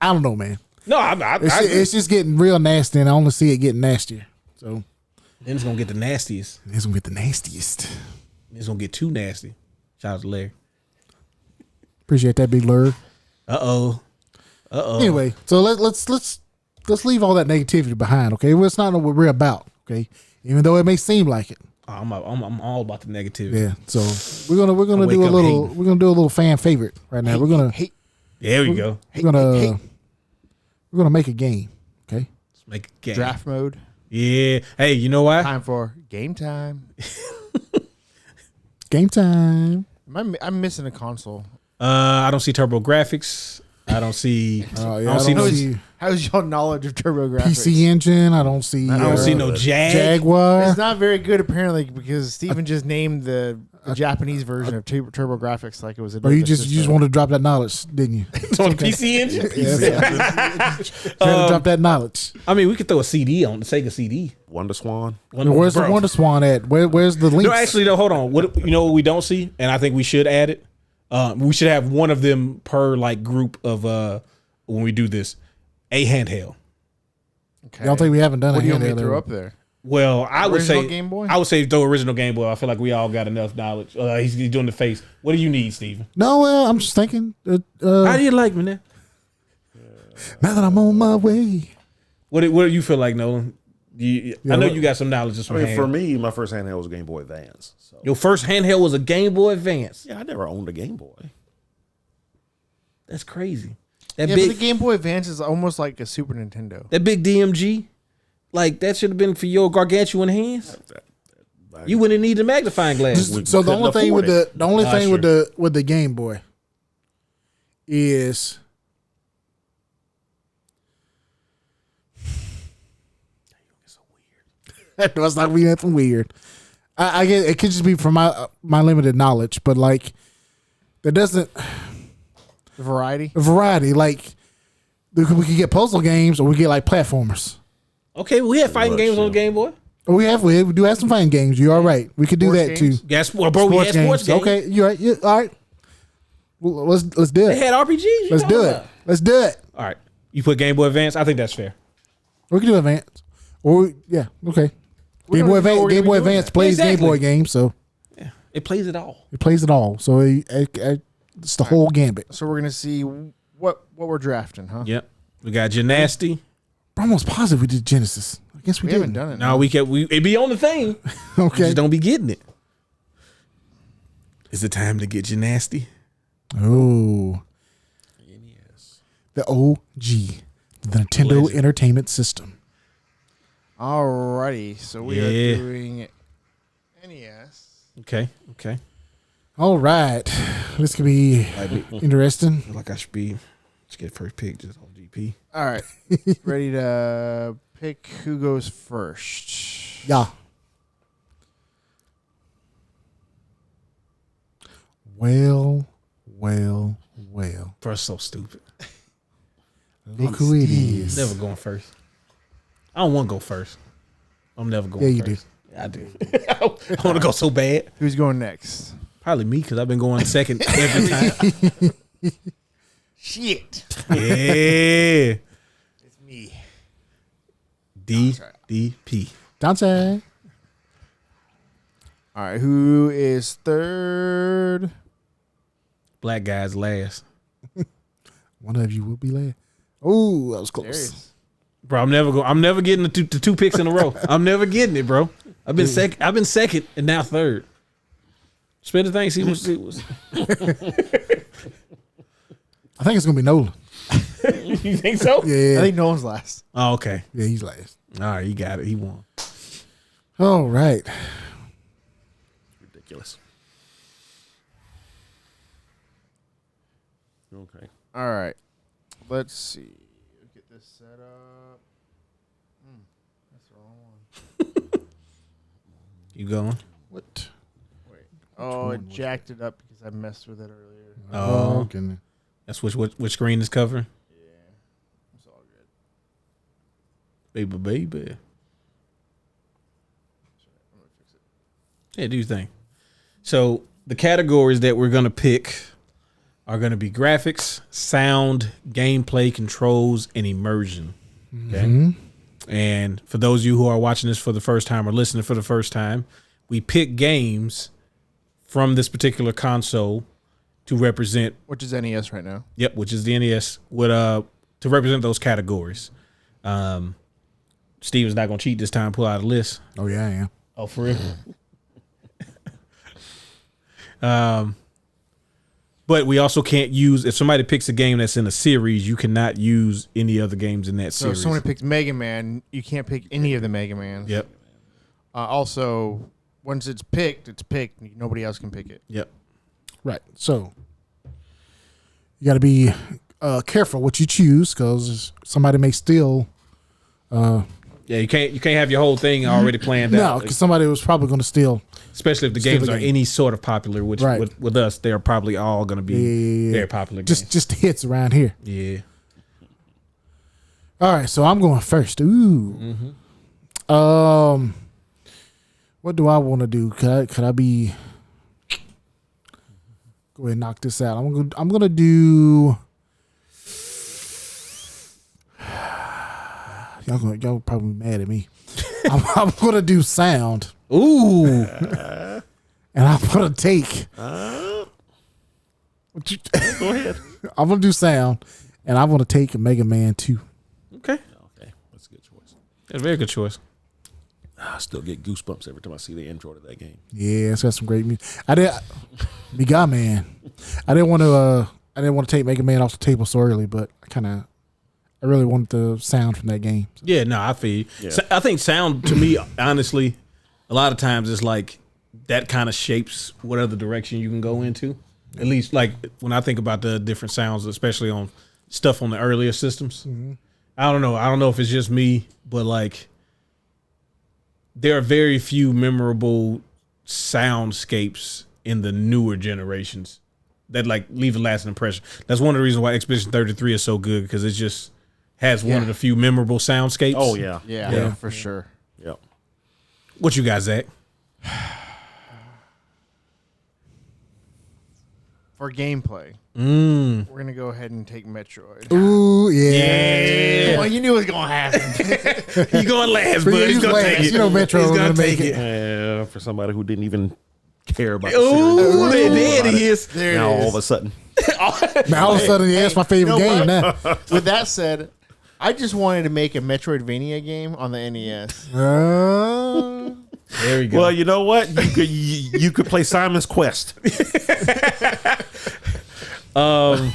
I don't know, man. No, It's just getting real nasty, and I only see it getting nastier. So then it's gonna get the nastiest. it's gonna get the nastiest. It's gonna get too nasty. Shout out to Larry. Appreciate that, big lure. Uh oh. Anyway, so let's leave all that negativity behind. Okay, well, it's not what we're about. Okay, even though it may seem like it. I'm all about the negativity. Yeah. So we're gonna I wake do a up little hating. we're gonna do a little fan favorite right now. We're gonna There we go. we're gonna make a game. Okay. Let's make a game. Draft mode. Yeah. Hey, you know why? Time for game time. Game time. I'm missing a console. I don't see Turbo Graphics. I don't see. Oh, I yeah, don't see no. see How's your knowledge of TurboGrafx? PC Engine. I don't see. I don't see no Jaguar. It's not very good apparently because Steven just named the Japanese version of TurboGrafx like it was a. But you just wanted to drop that knowledge, didn't you? It's on the PC Engine. Trying to drop that knowledge. I mean, we could throw a CD on the Sega CD. Wonder Swan. Where's the Wonder Swan at? Where's the link? No, actually, no. Hold on. What what we don't see, and I think we should add it. We should have one of them per like group of when we do this, a handheld. Okay. I don't think we haven't done What a do you want me handheld to throw ever. up there? Well, I would Original say Game Boy? I would say throw original Game Boy. I feel like we all got enough knowledge. He's doing the face. What do you need, Steven? No, I'm just thinking. How do you like me now? Now that I'm on my way. What do you feel like, Nolan? I know you got some knowledge just I from mean, hand. for me, my first handheld was a Game Boy Advance. So Your first handheld was a Game Boy Advance. yeah, I never owned a Game Boy. That's crazy. That Yeah, but the big Game Boy Advance is almost like a Super Nintendo. that big DMG, like that should have been for your gargantuan hands. You wouldn't need a magnifying glass. So the couldn't only thing afford with it. the only thing sure. with the Game Boy is it's not being nothing weird. I get it could just be from my limited knowledge, but like there doesn't Variety. variety like we could get puzzle games or we get like platformers. Okay, we had fighting much, games on yeah. the Game Boy. We do have some fighting games. You're all right. We could do Sports that games? too. Gas, bro, we had sports games. Okay, you're right. You all right? Well, let's do They it. had RPGs. Let's do it. Let's do it. All right, you put Game Boy Advance. I think that's fair. We can do Advance. Yeah, okay. Game Boy Advance, Game Boy Advance plays Exactly. Game Boy games, so Yeah, it plays it all. it plays it all. So it's the whole gambit. So we're gonna see what we're drafting, huh? Yep. We got Gymnasty. I'm almost positive we did Genesis. I guess we We haven't didn't. done it. No, it be on the thing. We Okay. just don't be getting it. Is it time to get Gymnasty? Oh, the OG, the Nintendo Legend. Entertainment System. Alrighty, so we Yeah. are doing NES. Okay. All right, this could be interesting. Like I should get first pick just on GP. All right, ready to pick who goes first? Yeah. Well. Bro, it's so stupid. Look who it is. Never going first. I don't want to go first. I'm never going Yeah, you first. Yeah, I do. I want to go so bad. Who's going next? Probably me because I've been going second every time. Shit, Yeah. it's me. DDP. Dante. All right, who is third? Black guys last. One of you will be last. Oh, that was close. Darius. Bro, I'm never getting the two picks in a row. I'm never getting it, bro. I've been second and now third. Spin the thing, see what's I think it's gonna be Nolan. You think so? Yeah, I think no one's last. Oh, okay. yeah, he's last. All right, he got it. He won. All right. Ridiculous. Okay. All right, let's see. Get this set up. That's the wrong one. You going? What? Wait. Oh, it jacked it up because I messed with it earlier. Oh, goodness. that's which screen is covering? Baby. Yeah, do your thing. So the categories that we're going to pick are going to be graphics, sound, gameplay, controls, and immersion. Okay. And for those of you who are watching this for the first time or listening for the first time, we pick games from this particular console to represent, Which is NES right now. yep, which is the NES, with to represent those categories. Steven's not gonna cheat this time. Pull out a list. Oh yeah, I am. Oh, for real. But we also can't use, if somebody picks a game that's in a series, you cannot use any other games in that So series. if someone picks Mega Man, you can't pick any of the Mega Mans. Yep. Also, once it's picked. Nobody else can pick it. Yep. Right. So you got to be careful what you choose because somebody may steal. Yeah, you can't have your whole thing already planned No, out. because somebody was probably going to steal. Especially if the Still games a are game. any sort of popular, which Right. with us, they're probably all going to be Yeah. very popular games. Just hits around here. Yeah. All right, so I'm going first. Ooh. What do I want to do? Could I be? Go ahead and knock this out. I'm gonna do. Y'all probably mad at me. I'm gonna do sound, Ooh. and I'm gonna take. Go ahead. I'm gonna do sound, and I'm gonna take Mega Man 2. Okay. Okay, that's a good choice. That's a very good choice. I still get goosebumps every time I see the intro to that game. Yeah, it's got some great music. Mega Man. I didn't want to take Mega Man off the table so early, but I really wanted the sound from that game. Yeah, no, I feel you. Yeah. I think sound, to me, honestly, a lot of times it's like that kind of shapes what other direction you can go into. At least, like, when I think about the different sounds, especially on stuff on the earlier systems. I don't know. I don't know if it's just me, but, like, there are very few memorable soundscapes in the newer generations that, like, leave a lasting impression. That's one of the reasons why Expedition 33 is so good, because it just has one of the few memorable soundscapes. Oh yeah, Yeah, for sure. Yep. What you got, Zach? For gameplay, we're gonna go ahead and take Metroid. Ooh, yeah. Well, you knew it was gonna happen. You going last, For bud. you, He's he's gonna last. take it. You know Metro He's was gonna gonna take make it. it. For somebody who didn't even care about the Ooh, series. there it is. There Now it all is. of a sudden, Now all of a sudden, yeah, it's my favorite you know game what? now. With that said, I just wanted to make a Metroidvania game on the NES. There we go. well, you know what? You could play Simon's Quest. I'm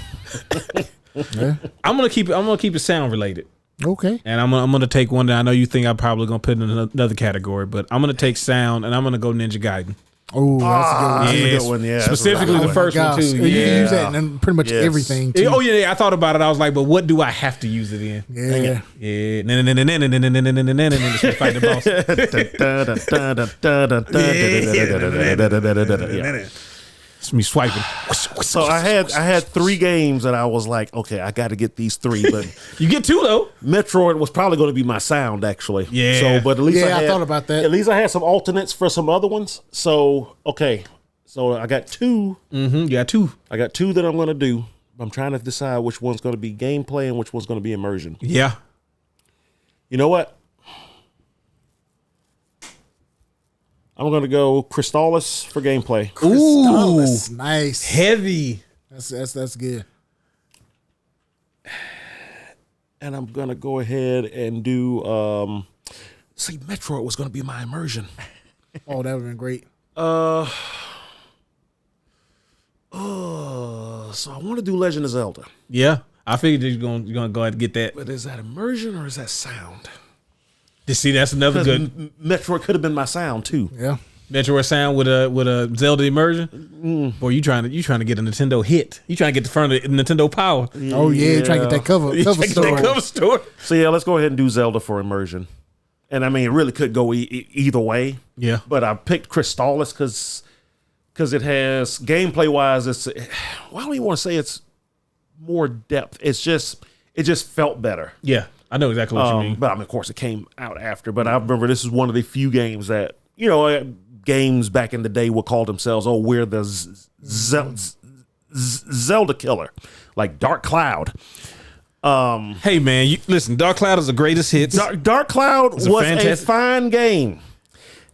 gonna keep it sound related, Okay. and I'm gonna take one that I know you think I'm probably gonna put in another category, but I'm gonna take sound, and I'm gonna go Ninja Gaiden. Oh, that's a good one. That's a Yes. good one. Yeah, that's Specifically a the good first one Gosh, too. You can Yeah. use that in pretty much Yes. everything. Too. Oh yeah, I thought about it. I was like, but what do I have to use it in? Yeah. Yeah, fight the boss. It's me swiping. So I had 3 games that I was like, okay, I got to get these 3, but You get 2 though. Metroid was probably going to be my sound actually. Yeah. So, but at least Yeah, I had, thought about that. At least I had some alternates for some other ones. So okay, so I got 2. You got 2. I got 2 that I'm going to do. I'm trying to decide which one's going to be gameplay and which one's going to be immersion. Yeah. You know what? I'm going to go Crystallis for gameplay. Ooh, That's nice. heavy. That's good. And I'm going to go ahead and do see Metroid was going to be my immersion. Oh, that would have been great. So I want to do Legend of Zelda. Yeah, I figured you're gonna go ahead and get that. But is that immersion or is that sound? See, that's another good Metroid could have been my sound too. Yeah. Metroid sound with a Zelda immersion. Boy, you trying to get a Nintendo hit. You trying to get the front of the Nintendo Power. Oh yeah, trying to get that cover You trying to get story. that cover story. So yeah, let's go ahead and do Zelda for immersion. And I mean, it really could go either way. Yeah. But I picked Crystallis because it has gameplay wise. It's well, I don't even want to say it's more depth. It just felt better. Yeah. I know exactly what you mean. But I mean, of course, it came out after. But I remember this is one of the few games that games back in the day would call themselves, we're the Zelda killer, like Dark Cloud. Hey man, listen, Dark Cloud is the greatest hits. Dark Cloud was a fine game.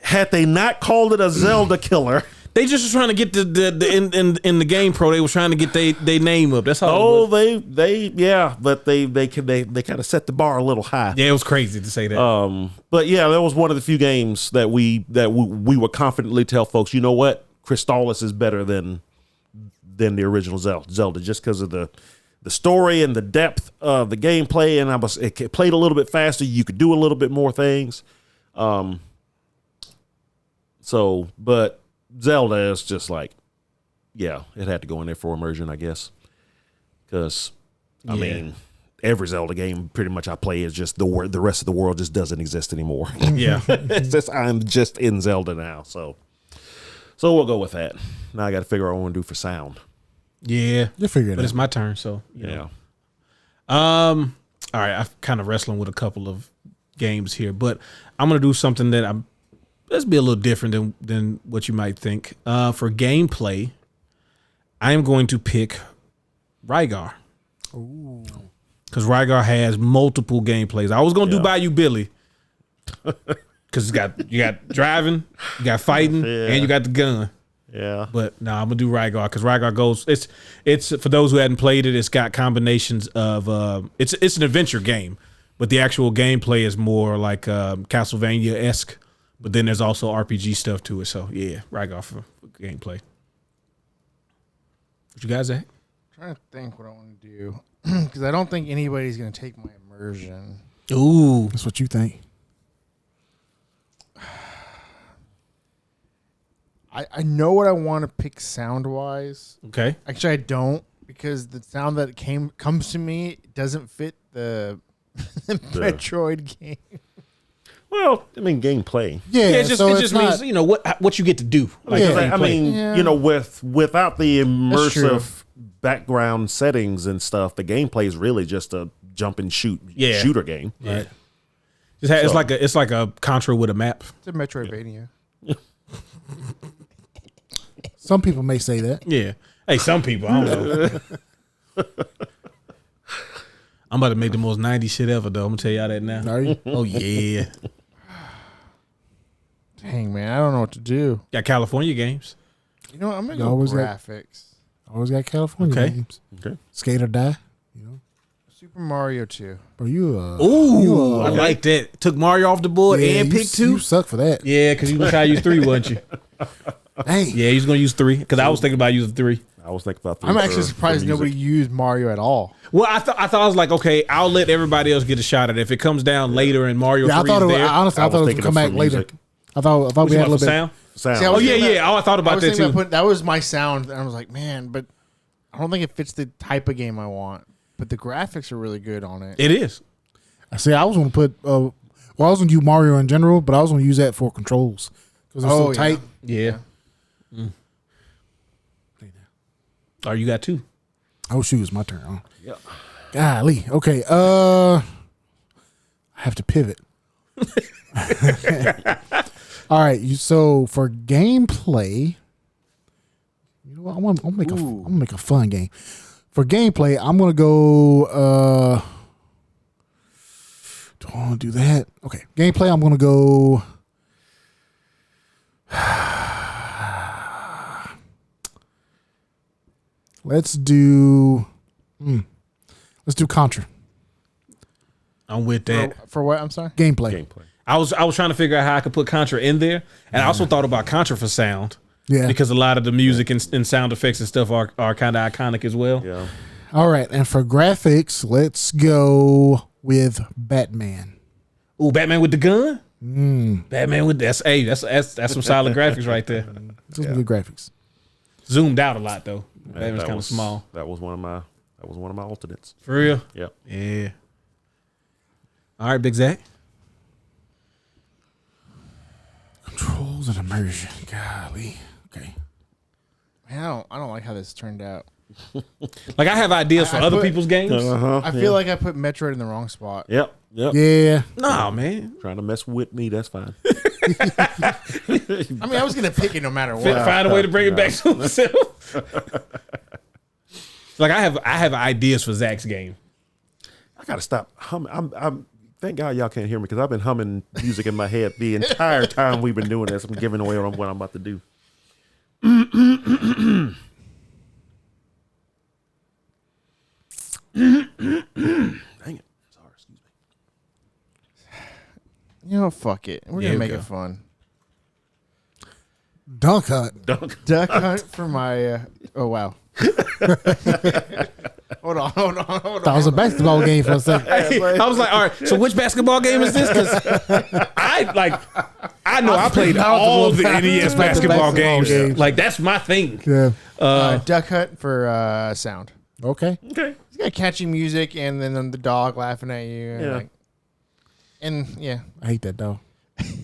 Had they not called it a Zelda killer, they just was trying to get in the Game Pro. They was trying to get they name up. That's all. but they kind of set the bar a little high. Yeah, it was crazy to say that. But yeah, that was one of the few games that we would confidently tell folks, you know what, Crystalis is better than the original Zelda, just because of the story and the depth of the gameplay, and it played a little bit faster. You could do a little bit more things. But Zelda is just like, yeah, it had to go in there for immersion, I guess. Because, I mean, every Zelda game pretty much I play is just the rest of the world just doesn't exist anymore. Yeah. It's just, I'm just in Zelda now. So we'll go with that. Now I got to figure out what I want to do for sound. Yeah. You'll figure it out. But it's my turn, so. Yeah. All right, I'm kind of wrestling with a couple of games here, but I'm going to do something that let's be a little different than what you might think. For gameplay, I am going to pick Rygar. Ooh. Because Rygar has multiple gameplays. I was going to do Bayou Billy. Because you got driving, you got fighting, and you got the gun. Yeah. But no, I'm going to do Rygar because Rygar goes, it's for those who hadn't played it, it's got combinations of, it's an adventure game, but the actual gameplay is more like Castlevania-esque. But then there's also RPG stuff to it. So, yeah, Rygar for gameplay. What you guys at? I'm trying to think what I want to do. Because I don't think anybody's going to take my immersion. Ooh. That's what you think. I know what I want to pick sound-wise. Okay. Actually, I don't. Because the sound that comes to me doesn't fit the Metroid game. Well, I mean, gameplay. Yeah, it just means what you get to do. Like, I mean, without the immersive background settings and stuff, the gameplay is really just a jump and shoot shooter game. Right. It's like a Contra with a map. It's a Metroidvania. Some people may say that. Yeah. Hey, some people, I don't know. I'm about to make the most 90s shit ever, though. I'm going to tell y'all that now. Are you? Oh, yeah. Dang, man. I don't know what to do. Got California games. You know what? I'm going to You go always graphics. Always got California Okay. games. Okay. Skate or die. You know, Super Mario 2. bro, you Ooh, I like that. Took Mario off the board and picked 2. You suck for that. Yeah, because you was trying to use 3, wasn't you? Dang. Yeah, he was going to use 3 because I was thinking about using 3. I was thinking about. I'm actually surprised nobody used Mario at all. Well, I thought I was like, okay, I'll let everybody else get a shot at it. If it comes down later and Mario 3 I thought is it was, there. honestly, I thought it was gonna come back later. music. I thought we had a little bit. sound. Sound. See, I Oh was yeah, thinking yeah. I thought about that too. That was my sound, and I was like, man, but I don't think it fits the type of game I want. But the graphics are really good on it. It is. I see. I was gonna put. I was gonna use Mario in general, but I was gonna use that for controls because it's so tight. Yeah. Oh, you got 2. Oh shoot, it's my turn. Huh? Yeah. Golly. Okay. I have to pivot. All right. So for gameplay, you know what? I'm gonna make a fun game. For gameplay, I'm gonna go. Do I want to do that? Okay. Gameplay, I'm gonna go. Let's do Contra. I'm with that. For what? I'm sorry? Gameplay. I was trying to figure out how I could put Contra in there, and I also thought about Contra for sound. Yeah. Because a lot of the music and sound effects and stuff are kind of iconic as well. Yeah. All right. And for graphics, let's go with Batman. Ooh, Batman with the gun. Batman with that's some solid graphics right there. Those are good graphics. Zoomed out a lot though. Man, Batman's kind of small. That was one of my alternates. For real. Yep. Yeah. All right, Big Zach. Controls and immersion. Golly. Okay. Man, I don't like how this turned out. Like I have ideas for I other put- people's games. I feel like I put Metroid in the wrong spot. Yep. Yeah. No, man. Trying to mess with me, that's fine. I mean, I was gonna pick it no matter what. Find a way to bring it back to himself. Like I have ideas for Zach's game. I gotta stop humming. I'm thank God y'all can't hear me because I've been humming music in my head the entire time we've been doing this. I'm giving away what I'm about to do. Dang it. Sorry, excuse me. You know, fuck it. We're There gonna we make go. it fun. Dunk hunt. Duck hunt for my. Oh wow. Hold on. That was a basketball game for a second. I was like, all right, so which basketball game is this? Because I know I played all the NES basketball games. Like that's my thing. Yeah. Duck hunt for sound. Okay. Okay. It's got catchy music and then the dog laughing at you. And, Yeah. and yeah, I hate that dog. I'm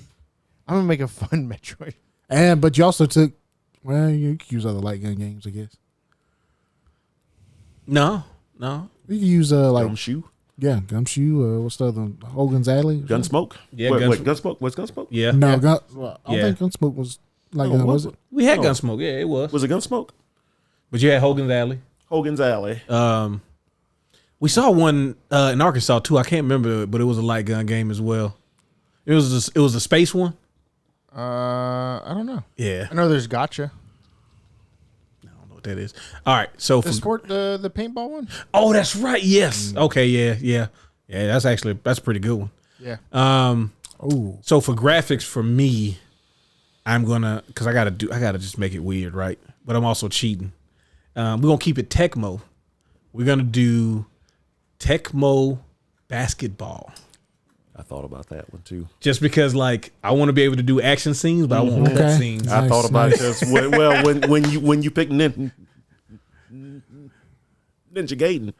gonna make a fun Metroid. But you also took. Well, you could use other light gun games, I guess. No. You can use like Gumshoe? Gumshoe. What's the other one? Hogan's Alley. Gunsmoke? Yeah, wait, Gunsmoke? What's Gunsmoke? Yeah. No, Yeah. I don't think Gunsmoke was like No, was it? We had No. Gunsmoke. Yeah, it was. Was it Gunsmoke? But you had Hogan's Alley. Hogan's Alley. We saw one in Arkansas too. I can't remember, but it was a light gun game as well. It was a space one. I don't know. Yeah, I know there's Gotcha. I don't know what that is. All right, so The paintball one. oh, that's right. Yes. Okay. Yeah. That's a pretty good one. Yeah. Oh, So for graphics, for me, I'm gonna because I gotta just make it weird, right? But I'm also cheating. We're gonna keep it Tecmo. We're gonna do Tecmo basketball. I thought about that one too. Just because, like, I want to be able to do action scenes, but I want cut Okay. scenes. I Nice, thought about nice. this. Well, when you pick Ninja Gaiden,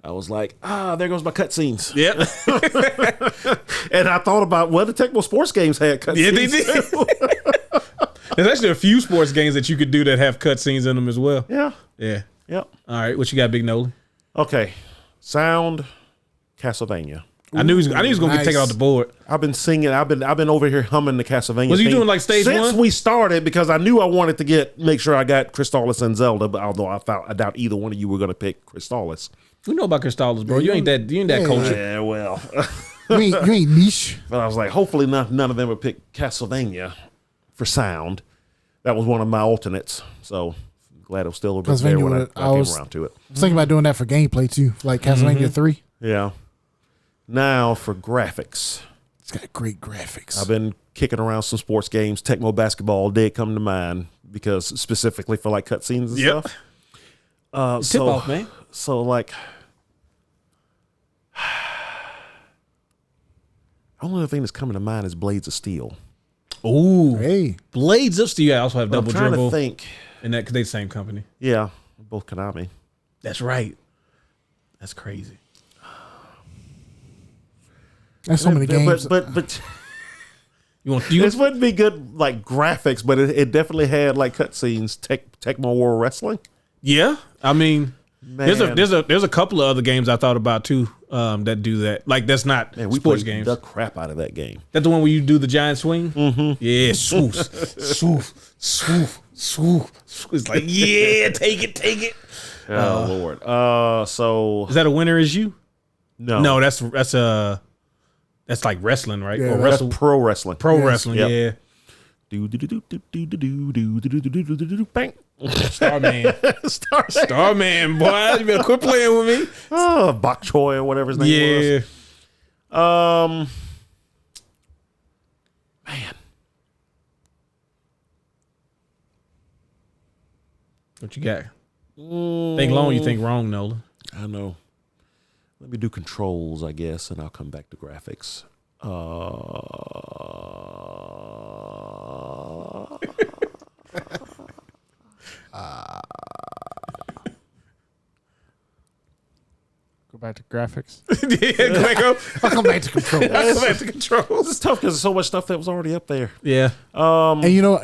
I was like, there goes my cutscenes. Yep. And I thought about the Tecmo sports games had cutscenes. Yeah, they did. There's actually a few sports games that you could do that have cutscenes in them as well. Yeah. Yeah. Yep. All right. What you got, Big Nolan? Okay. Sound Castlevania. I knew he was going to nice. get taken off the board. I've been singing. I've been over here humming the Castlevania. Was you theme doing, like, stage since one? we started because I knew I wanted to make sure I got Crystalis and Zelda. But although I doubt either one of you were going to pick Crystalis. We know about Crystalis, bro. You ain't that culture. Yeah, well, you ain't niche. but I was like, hopefully none of them would pick Castlevania for sound. That was one of my alternates. So glad it was still a bit there when I came around to it. I was thinking about doing that for gameplay too, like Castlevania 3. Yeah. Now for graphics. It's got great graphics. I've been kicking around some sports games. Tecmo basketball did come to mind because specifically for like cutscenes and Yep. stuff. Tip off, man. So like, only thing that's coming to mind is Blades of Steel. Ooh. Hey, Blades of Steel. I also have But Double I'm trying Dribble. to think. And that because they the same company. Yeah, both Konami. That's right. That's crazy. there's so many games. But this wouldn't be good like graphics, but it definitely had like cutscenes. Tecmo World Wrestling. Yeah. I mean, Man. there's a couple of other games I thought about too that do that. Like that's not Man, we sports played games. the crap out of that game. That the one where you do the giant swing? Mm-hmm. Yeah, swoof, swoof, swoof, swoof. It's like, yeah, take it. Oh Lord. So Is that a winner? Is you? no, No, that's like wrestling, right? Yeah, Or that's wrestle pro wrestling. pro Yes. wrestling. Yep. Yeah, Do do do do do do do do do do do do do do bang. Starman, Start. Starman, boy, you better quit playing with me. Oh, Bok Choy or whatever his name Yeah, was. Man, what you got? Think long, you think wrong, Nolan. I know. Let me do controls, I guess, and I'll come back to graphics. Go back to graphics. Yeah, go back up. I'll come back to control. Go back to controls. It's tough because there's so much stuff that was already up there. Yeah, And you know,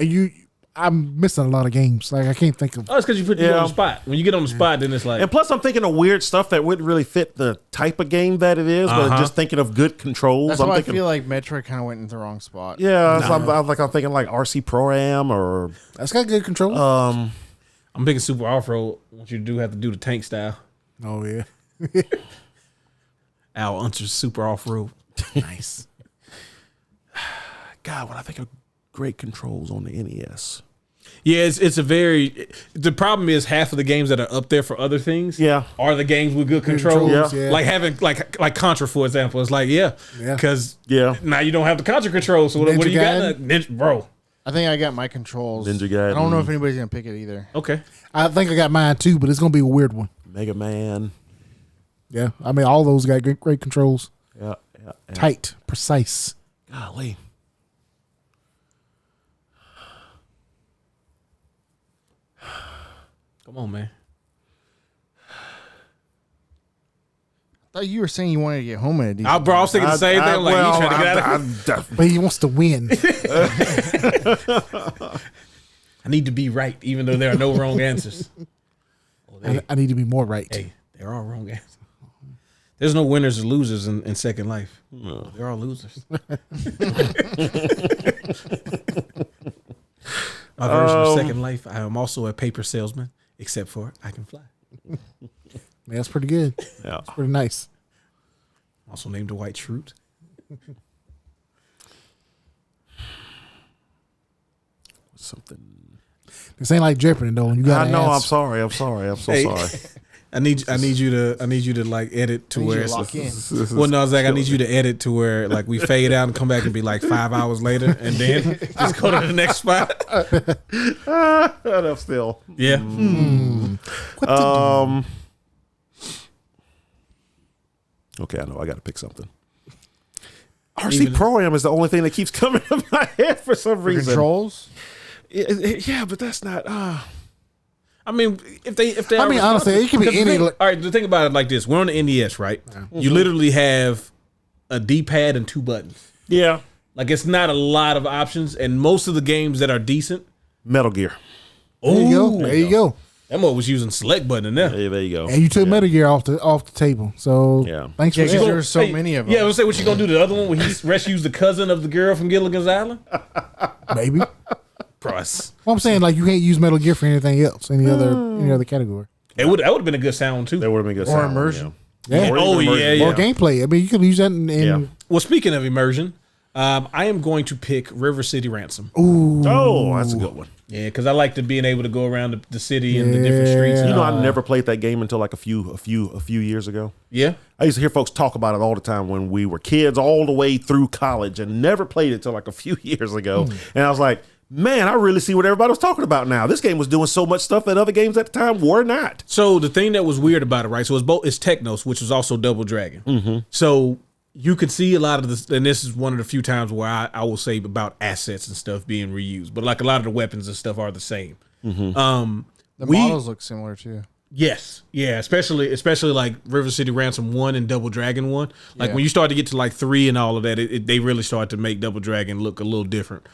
I'm missing a lot of games. Like I can't think of. Oh, it's because you put you on the spot. When you get on the spot, then it's like. And plus, I'm thinking of weird stuff that wouldn't really fit the type of game that it is, but just thinking of good controls. That's I'm why thinking, I feel like Metroid kind of went in the wrong spot. yeah, so I'm thinking like RC Pro-Am or That's got good control. I'm thinking Super Off-Road. What you do have to do the tank style. Oh yeah. Al Unser's Super Off-Road. Nice. God, when I think of great controls on the NES. Yeah, it's a very. The problem is half of the games that are up there for other things. Yeah. Are the games with good controls? Yeah. Like having like Contra, for example. It's like Yeah. because Yeah. now you don't have the Contra control. So what do you got? Gaiden? Ninja, bro. I think I got my controls. Ninja Gaiden. I don't know if anybody's gonna pick it either. Okay. I think I got mine too, but it's gonna be a weird one. Mega Man. Yeah. I mean, all those got great controls. Yeah. Tight, precise. Golly. Come on, man. I thought you were saying you wanted to get home at a decent. Bro, I was thinking the same thing. I'm like, you trying to get out of here? But he wants to win. I need to be right, even though there are no wrong answers. I need to be more right. Hey, there are wrong answers. There's no winners or losers in Second Life. No. They're all losers. My version of Second Life, I am also a paper salesman, except for I can fly. Man, that's pretty good. Yeah. It's pretty nice. Also named the White Shroot. Something. This ain't like Jeopardy though. When you got I know. I'm sorry. I'm so sorry. I need you to like edit to where it's lock in. well, no, Zach, I need you to edit to where like we fade out and come back and be like 5 hours later, and then just go to the next spot. That's still. Yeah. Okay, I know. I got to pick something. RC Pro-Am is the only thing that keeps coming to my head for some reason. Controls. Yeah, but that's not. I mean, if they I mean, honestly, it can be any. All right, the thing about it like this: we're on the NES, right? You literally have a D-pad and 2 buttons. Yeah. Like it's not a lot of options, and most of the games that are decent. Metal Gear. There you go. There you go. That mode was using select button in there. Hey, there you go. And you took Metal Gear off the table. So Yeah. thanks for Yeah, 'cause that. there's so many of them. Yeah, I was say what you gonna do the other one where he rescues the cousin of the girl from Gilligan's Island. Maybe. Price. Well, I'm saying like you can't use Metal Gear for anything else, any other category. That would have been a good sound too. That would have been good. Or sound, immersion. Yeah. Or Oh, even yeah, immersion. yeah. Or gameplay. I mean, you can use that in Yeah. Well, speaking of immersion, I am going to pick River City Ransom. Oh, that's a good one. Yeah, because I like to being able to go around the city and the different streets. Yeah. And You know, all I that. never played that game until like a few years ago. Yeah. I used to hear folks talk about it all the time when we were kids, all the way through college, and never played it till like a few years ago. And I was like, man, I really see what everybody was talking about now. This game was doing so much stuff that other games at the time were not. So the thing that was weird about it, right? So it's Technos, which was also Double Dragon. Mm-hmm. So you could see a lot of this, and this is one of the few times where I will say about assets and stuff being reused. But like a lot of the weapons and stuff are the same. The models look similar too. Yes, yeah, especially like River City Ransom 1 and Double Dragon 1. Like Yeah. when you start to get to like 3 and all of that, they really start to make Double Dragon look a little different.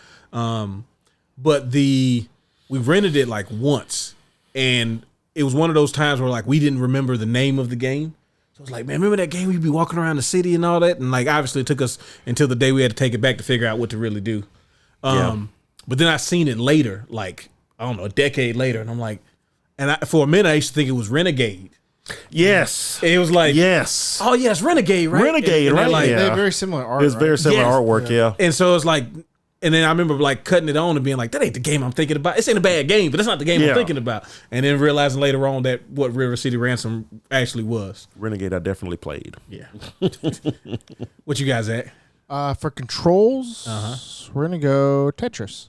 But we rented it like once, and it was one of those times where like we didn't remember the name of the game. So I was like, man, remember that game we'd be walking around the city and all that? And like obviously it took us until the day we had to take it back to figure out what to really do. But then I seen it later, like I don't know, a decade later, and I'm like, for a minute I used to think it was Renegade. Yes. It was like, Yes. oh yeah, it's Renegade, right? Renegade, And they're right? like- Yeah. They have very similar art. It's very right? similar Yes. artwork, yeah. And so it's like, and then I remember like cutting it on and being like, that ain't the game I'm thinking about. It's ain't a bad game, but that's not the game Yeah. I'm thinking about. And then realizing later on that what River City Ransom actually was. Renegade I definitely played. Yeah. What you guys at? For controls, we're gonna go Tetris.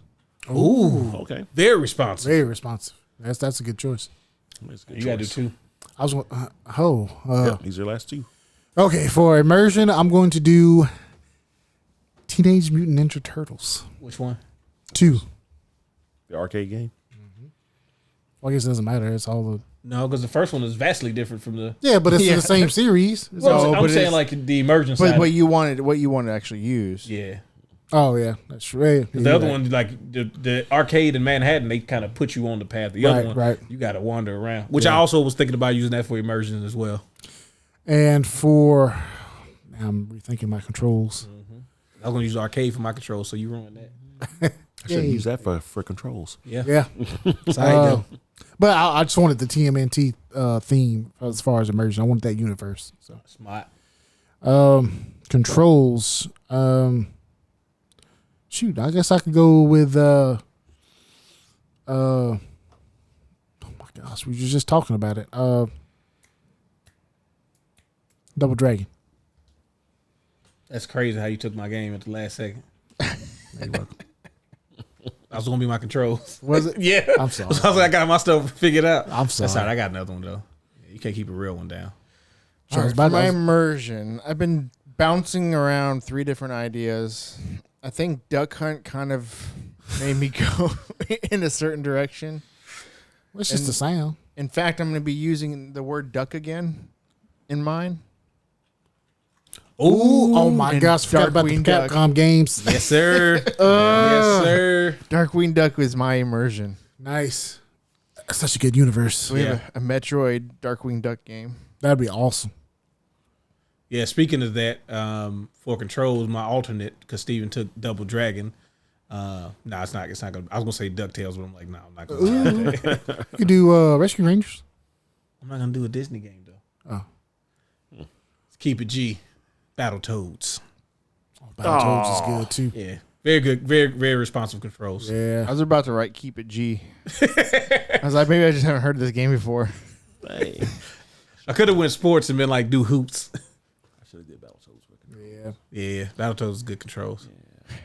Ooh. Okay. Very responsive. Very responsive. That's a good choice. That's a good You got to do choice. two. I was Yeah, these are your last two. okay for immersion. I'm going to do Teenage Mutant Ninja Turtles Which one? 2. The arcade game. Well, I guess it doesn't matter. It's all the No, because the first one is vastly different from the. but it's Yeah. the same series. It's Well, all- I'm but saying it's- like the emergent But side. what you wanted to actually use. Yeah. Oh yeah, that's right. Yeah, The other right. one, like the arcade in Manhattan, they kind of put you on the path. The other one, Right. you got to wander around. Which I also was thinking about using that for immersion as well. And for now, I'm rethinking my controls. I was gonna use arcade for my controls, so you ruined that. I should use that for controls. Yeah, Yeah, that's how you go. but I just wanted the TMNT theme as far as immersion. I wanted that universe. So Smart. controls. Shoot, I guess I could go with. Oh my gosh, we were just talking about it. Double Dragon. That's crazy how you took my game at the last second. I was gonna be my controls. Was it? Yeah. I'm sorry. So I was like, I got my stuff figured out. I'm sorry. That's all right. I got another one though. Yeah, you can't keep a real one down. Sure, For my immersion, I've been bouncing around 3 different ideas. I think Duck Hunt kind of made me go in a certain direction. It's just a sound. In fact, I'm going to be using the word duck again in mine. Ooh, oh my and gosh, forgot about the Darkwing Duck. Capcom games. Yes, sir. Yes, sir. Darkwing Duck was my immersion. Nice. Such a good universe. So we have a Metroid Darkwing Duck game. That'd be awesome. Yeah, speaking of that, for controls, my alternate, because Steven took Double Dragon. No, it's not gonna. I was gonna say DuckTales, but I'm like, no, I'm not gonna. Do that. You could do Rescue Rangers. I'm not gonna do a Disney game though. Oh. Let's keep it G. Battletoads. Battletoads is good too. Yeah, very good, very responsive controls. Yeah. I was about to write Keep It G. I was like, maybe I just haven't heard this game before. Hey, I could have went sports and been like, do hoops. I should have did Battletoads. Yeah. Yeah, Battletoads is good controls.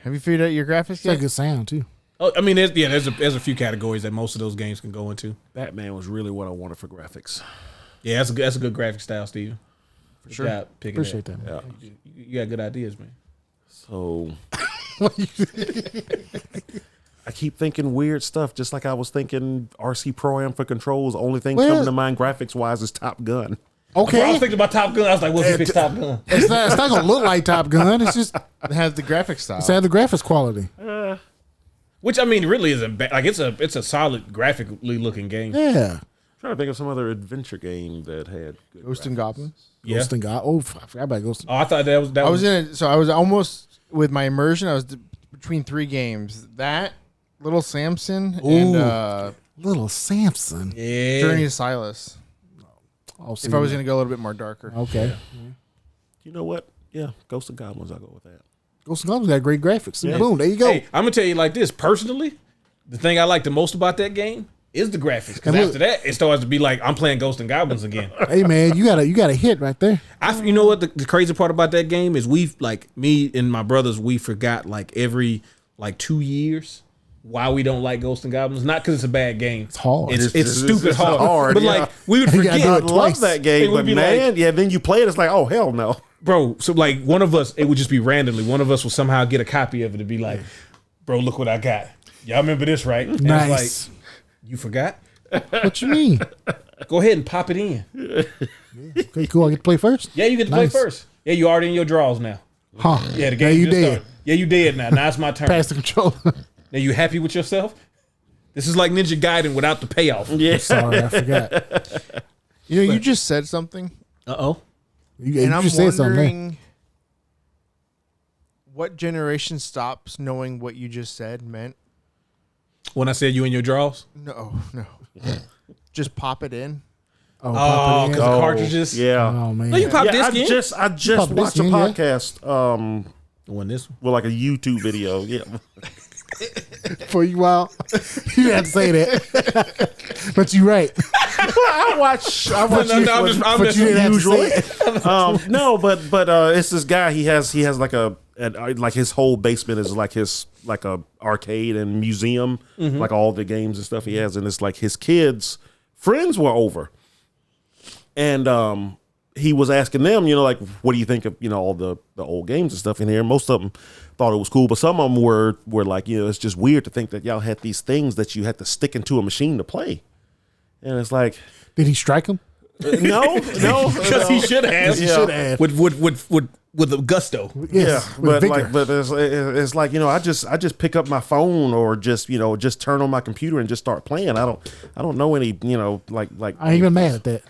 Have you figured out your graphics It's got yet? good sound too. Oh, I mean, there's a few categories that most of those games can go into. Batman was really what I wanted for graphics. Yeah, that's a good graphic style, Steven. For sure. Job picking Appreciate that. that. Man. Yeah. You got good ideas, man. So I keep thinking weird stuff, just like I was thinking RC Pro Am for controls. Only thing Well- coming to mind graphics wise is Top Gun. Bro, I was Okay. thinking about Top Gun. I was like, what if you fix Top Gun? It's not gonna look like Top Gun. It's just It has the graphics style. it's had the graphics quality. Which I mean, really isn't bad. Like it's a solid graphically looking game. Yeah. Trying to think of some other adventure game that had good Ghost and Goblins. Yeah. Ghost and God. Oh, I forgot about Ghost. Oh, I thought that was I was in it, so I was almost with my immersion. I was between 3 games: that Little Samson and Little Samson. yeah. Journey to Silas. I'll see If I was that. going to go a little bit more darker, Okay. You know what? Yeah, Ghost and Goblins. I'll go with that. Ghost and Goblins got great graphics. Yeah. Boom. There you go. Hey, I'm gonna tell you like this. Personally, the thing I like the most about that game is the graphics. Because And look- after that, it starts to be like I'm playing Ghosts and Goblins again. Hey man, you got a hit right there. You know what the crazy part about that game is? We've like me and my brothers, we forgot like every like 2 years why we don't like Ghosts and Goblins. Not because it's a bad game. It's hard. It's stupid it's hard. hard, But yeah. like we would You gotta forget. do I it love twice. that game, It would but be man, like- yeah, then you play it, it's like, oh hell no. Bro, so like one of us, it would just be randomly. One of us will somehow get a copy of it and be like, bro, look what I got. Y'all remember this, right? And it's Nice. like, you forgot? What you mean? Go ahead and pop it in. Okay, cool. I get to play first. Yeah, you get to Nice. play first. Yeah, you already in your draws now. Huh? Yeah, the Now game you just did. started. Yeah, you did now. Now it's my turn. Pass the controller. Now you happy with yourself? This is like Ninja Gaiden without the payoff. Yeah. Sorry, I forgot. you know, you just said something, Uh-oh. You and I'm just said something. there. wondering what generation stops knowing what you just said meant. When I said you in your draws? No. Just pop it in. Oh, Oh, pop it because in. the cartridges? Yeah. Oh man. No, you pop Yeah, this I in? just Pop watched this a in, yeah. podcast When this one? with like a YouTube video. Yeah. For you out. You didn't have to say that. But you're right. I watch No, I'm just But you didn't have to usually. say it. No, but it's this guy. He has like like his whole basement is like a arcade and museum, like all the games and stuff he has, and it's like his kids' friends were over, and he was asking them, like, what do you think of all the old games and stuff in here? Most of them thought it was cool, but some of them were like, it's just weird to think that y'all had these things that you had to stick into a machine to play, and it's like. Did he strike him? No, Because he should have. He should have. Would with the gusto. Yes, yeah, with but vigor. like, but it's like, I just pick up my phone or just just turn on my computer and just start playing. I don't know any like I ain't even mad at that.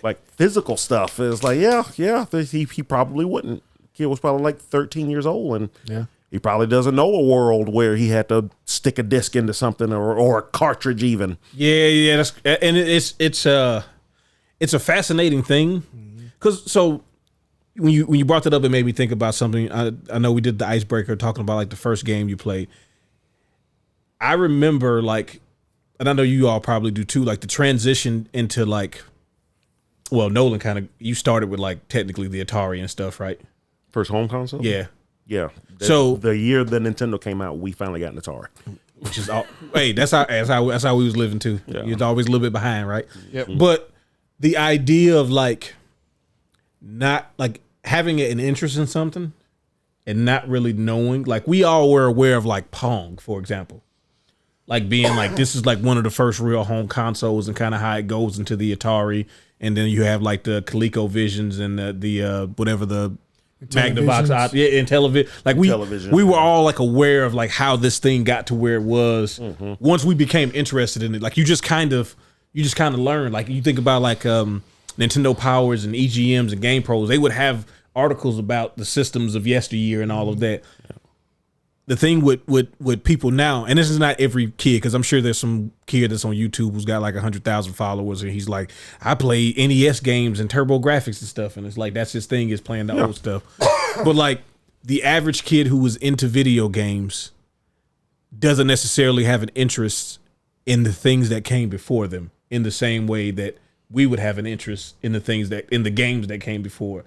like physical stuff. It's like he probably wouldn't. Kid was probably like 13 years old and Yeah. he probably doesn't know a world where he had to stick a disc into something or a cartridge even. Yeah, it's a fascinating thing because when you brought that up, it made me think about something. I know we did the icebreaker talking about like the first game you played. I remember and I know you all probably do too, like the transition into Nolan you started with like technically the Atari and stuff, right? First home console? Yeah. Yeah. So the year that Nintendo came out, we finally got an Atari. Which is all hey, that's how we was living too. Yeah. You're always a little bit behind, right? Yep. But the idea of not having an interest in something and not really knowing, we all were aware of Pong, for example. Being this is one of the first real home consoles and kind of how it goes into the Atari, and then you have the ColecoVisions and the whatever the Magnavox, and television. Television. We were all aware of how this thing got to where it was. Once we became interested in it, you just kind of learn. You think about Nintendo Powers and EGMs and Game Pros, they would have articles about the systems of yesteryear and all of that. The thing with people now, and this is not every kid, because I'm sure there's some kid that's on YouTube who's got 100,000 followers, and he's like, I play NES games and Turbo Graphics and stuff, and it's that's his thing, is playing the old stuff. But the average kid who was into video games doesn't necessarily have an interest in the things that came before them in the same way that we would have an interest in the games that came before.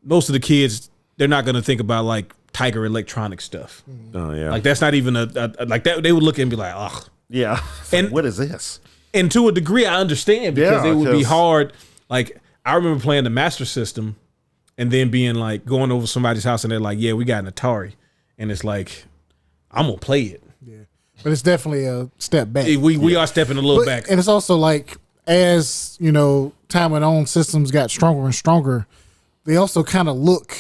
Most of the kids, they're not going to think about Tiger Electronic stuff. Oh yeah. That's not even that. They would look and be like, ugh. Yeah. And what is this? And to a degree, I understand, because Yeah, it would be 'cause- hard. I remember playing the Master System and then being going over somebody's house and they're like, yeah, we got an Atari. And it's I'm going to play it. Yeah. But it's definitely a step back. We are stepping a little But- back. And it's also as time went on, systems got stronger and stronger. They also kind of look.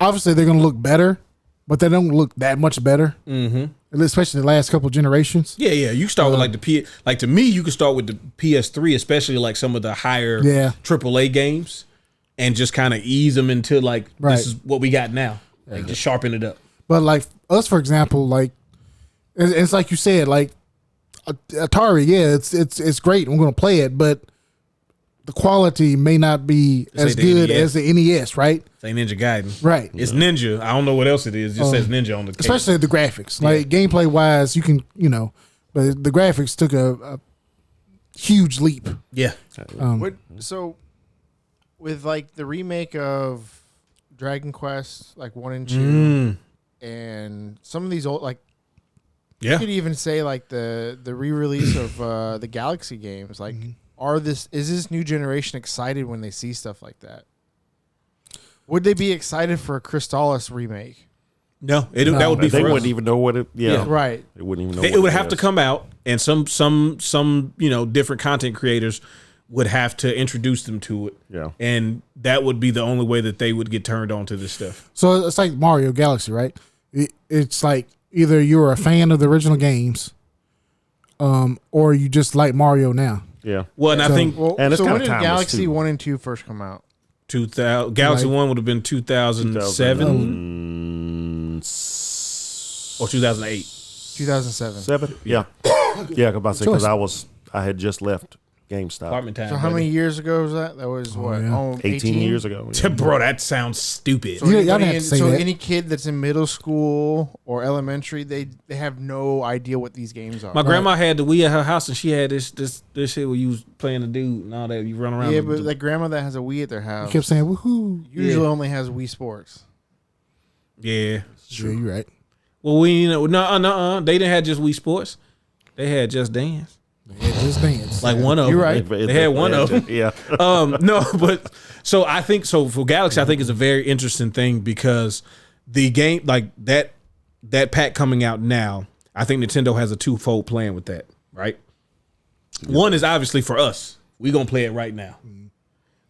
Obviously, they're going to look better, but they don't look that much better. Mm-hmm. Especially the last couple of generations. Yeah. You start with the P. To me, you can start with the PS3, especially some of the higher AAA games, and just kind of ease them into this is what we got now. Just sharpen it up. But us, for example, it's like you said, Atari, yeah, it's great. I'm going to play it, but the quality may not be as the good NES. as the NES, right? Say Ninja Gaiden. Right. It's Ninja. I don't know what else it is. It just says Ninja on the case. Especially the graphics. Gameplay wise, you can, but the graphics took a huge leap. Yeah. So with the remake of Dragon Quest 1 and 2 and some of these old you Yeah. could even say the re-release of the Galaxy games is this new generation excited when they see stuff like that? Would they be excited for a Crystalis remake? No, that would be They for us. wouldn't even know what it. Yeah. Right. They wouldn't even know. It would have to come out, and some different content creators would have to introduce them to it. Yeah. And that would be the only way that they would get turned on to this stuff. So it's like Mario Galaxy, right? It's either you're a fan of the original games, or you just like Mario now. Yeah. Well, and I think Well, And it's so when kinda did timeless, Galaxy too. 1 and 2 first come out? 2000 Galaxy 1 would have been 2007 or 2008. 2007. 7. Yeah. Yeah. Because I had just left GameStop Apartment time. So how baby. many years ago was that? That was what? yeah. Oh, 18 years ago. Yeah. Bro, that sounds stupid. So, You- y'all anybody didn't have to say that. any kid that's in middle school or elementary, they have no idea what these games are. My grandma had the Wii at her house, and she had this shit where you was playing the dude and all that. You run around. Yeah, with but the- the grandma that has a Wii at their house Kept saying woohoo. usually only has Wii Sports. yeah. Sure, you're right. Well, no. They didn't have just Wii Sports. They had Just Dance. Yeah, just dance. One of You're them. right. They had one of them. Yeah. No, but so I think for Galaxy, I think it's a very interesting thing because the game that pack coming out now, I think Nintendo has a twofold plan with that, right? One is obviously for us. We're gonna play it right now.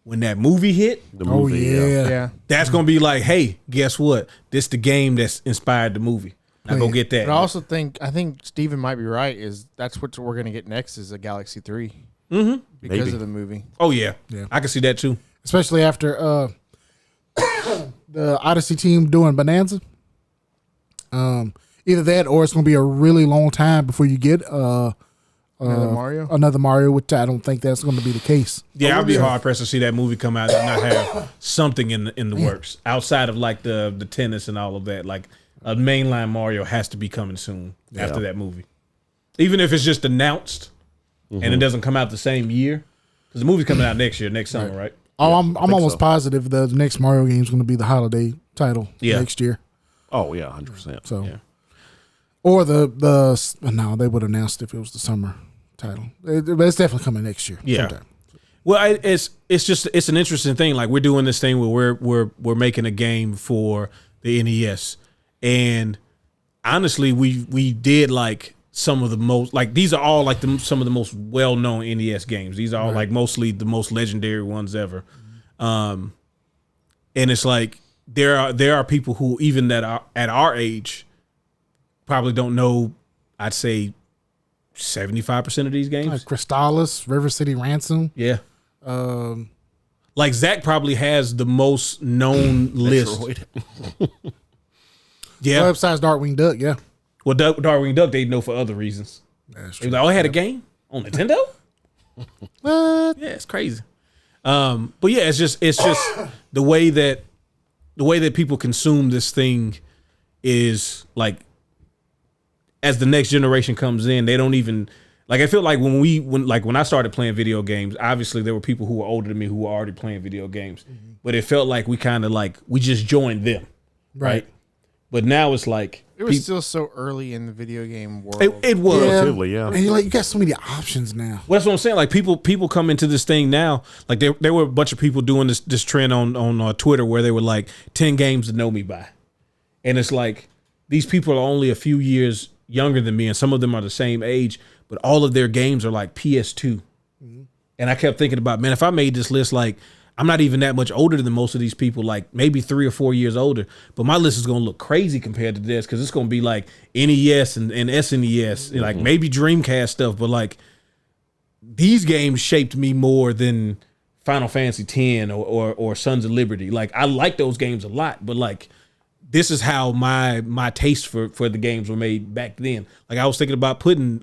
when that movie hit, The Oh movie, yeah. Yeah. that's gonna be like, hey, guess what? This the game that's inspired the movie. Now go get that. But I think Steven might be right. Is that's what we're gonna get next is a Galaxy 3 because Maybe. of the movie. Oh yeah, Yeah. I can see that too. Especially after the Odyssey team doing Bonanza. Either that or it's going to be a really long time before you get Another Mario. which I don't think that's going to be the case. Yeah, I'd be hard pressed to see that movie come out and not have something in the works outside of like the tennis and all of that. Like a mainline Mario has to be coming soon after that movie, even if it's just announced and it doesn't come out the same year because the movie's coming out next summer, right? Oh, I'm almost so. positive the next Mario game is going to be the holiday title Yeah. next year. Oh yeah, 100%. So, Yeah. or no, they would have announced if it was the summer title. But it's definitely coming next year. Yeah. sometime. Well, it's an interesting thing. Like we're doing this thing where we're making a game for the NES, and honestly, we did like some of the most like these are all like some of the most well known NES games. These are all like mostly the most legendary ones ever, and it's like there are people who even that are at our age probably don't know. I'd say 75% of these games. Like Crystallis, River City Ransom. Yeah. Like Zach probably has the most known list. Metroid. Yeah. Well, besides Darkwing Duck, yeah. Well, Darkwing Duck, they know for other reasons. That's They was like, oh, I had a game on Nintendo? What? Yeah, it's crazy. But yeah, it's just the way that people consume this thing is like as the next generation comes in, they don't even like I feel like when I started playing video games, obviously there were people who were older than me who were already playing video games. But it felt like we kind of like we just joined them. Right. But now it's like It was still so early in the video game world. it was. Relatively, yeah. And you got so many options now. Well, that's what I'm saying. Like people come into this thing now. Like there were a bunch of people doing this trend on Twitter where they were like 10 games to know me by, and it's like these people are only a few years younger than me, and some of them are the same age, but all of their games are like PS2. And I kept thinking about, man, if I made this list, like I'm not even that much older than most of these people, like maybe 3 or 4 years older, but my list is gonna look crazy compared to this because it's gonna be like NES and SNES, and like maybe Dreamcast stuff, but like these games shaped me more than Final Fantasy X or Sons of Liberty. Like I like those games a lot, but like this is how my taste for the games were made back then. Like I was thinking about putting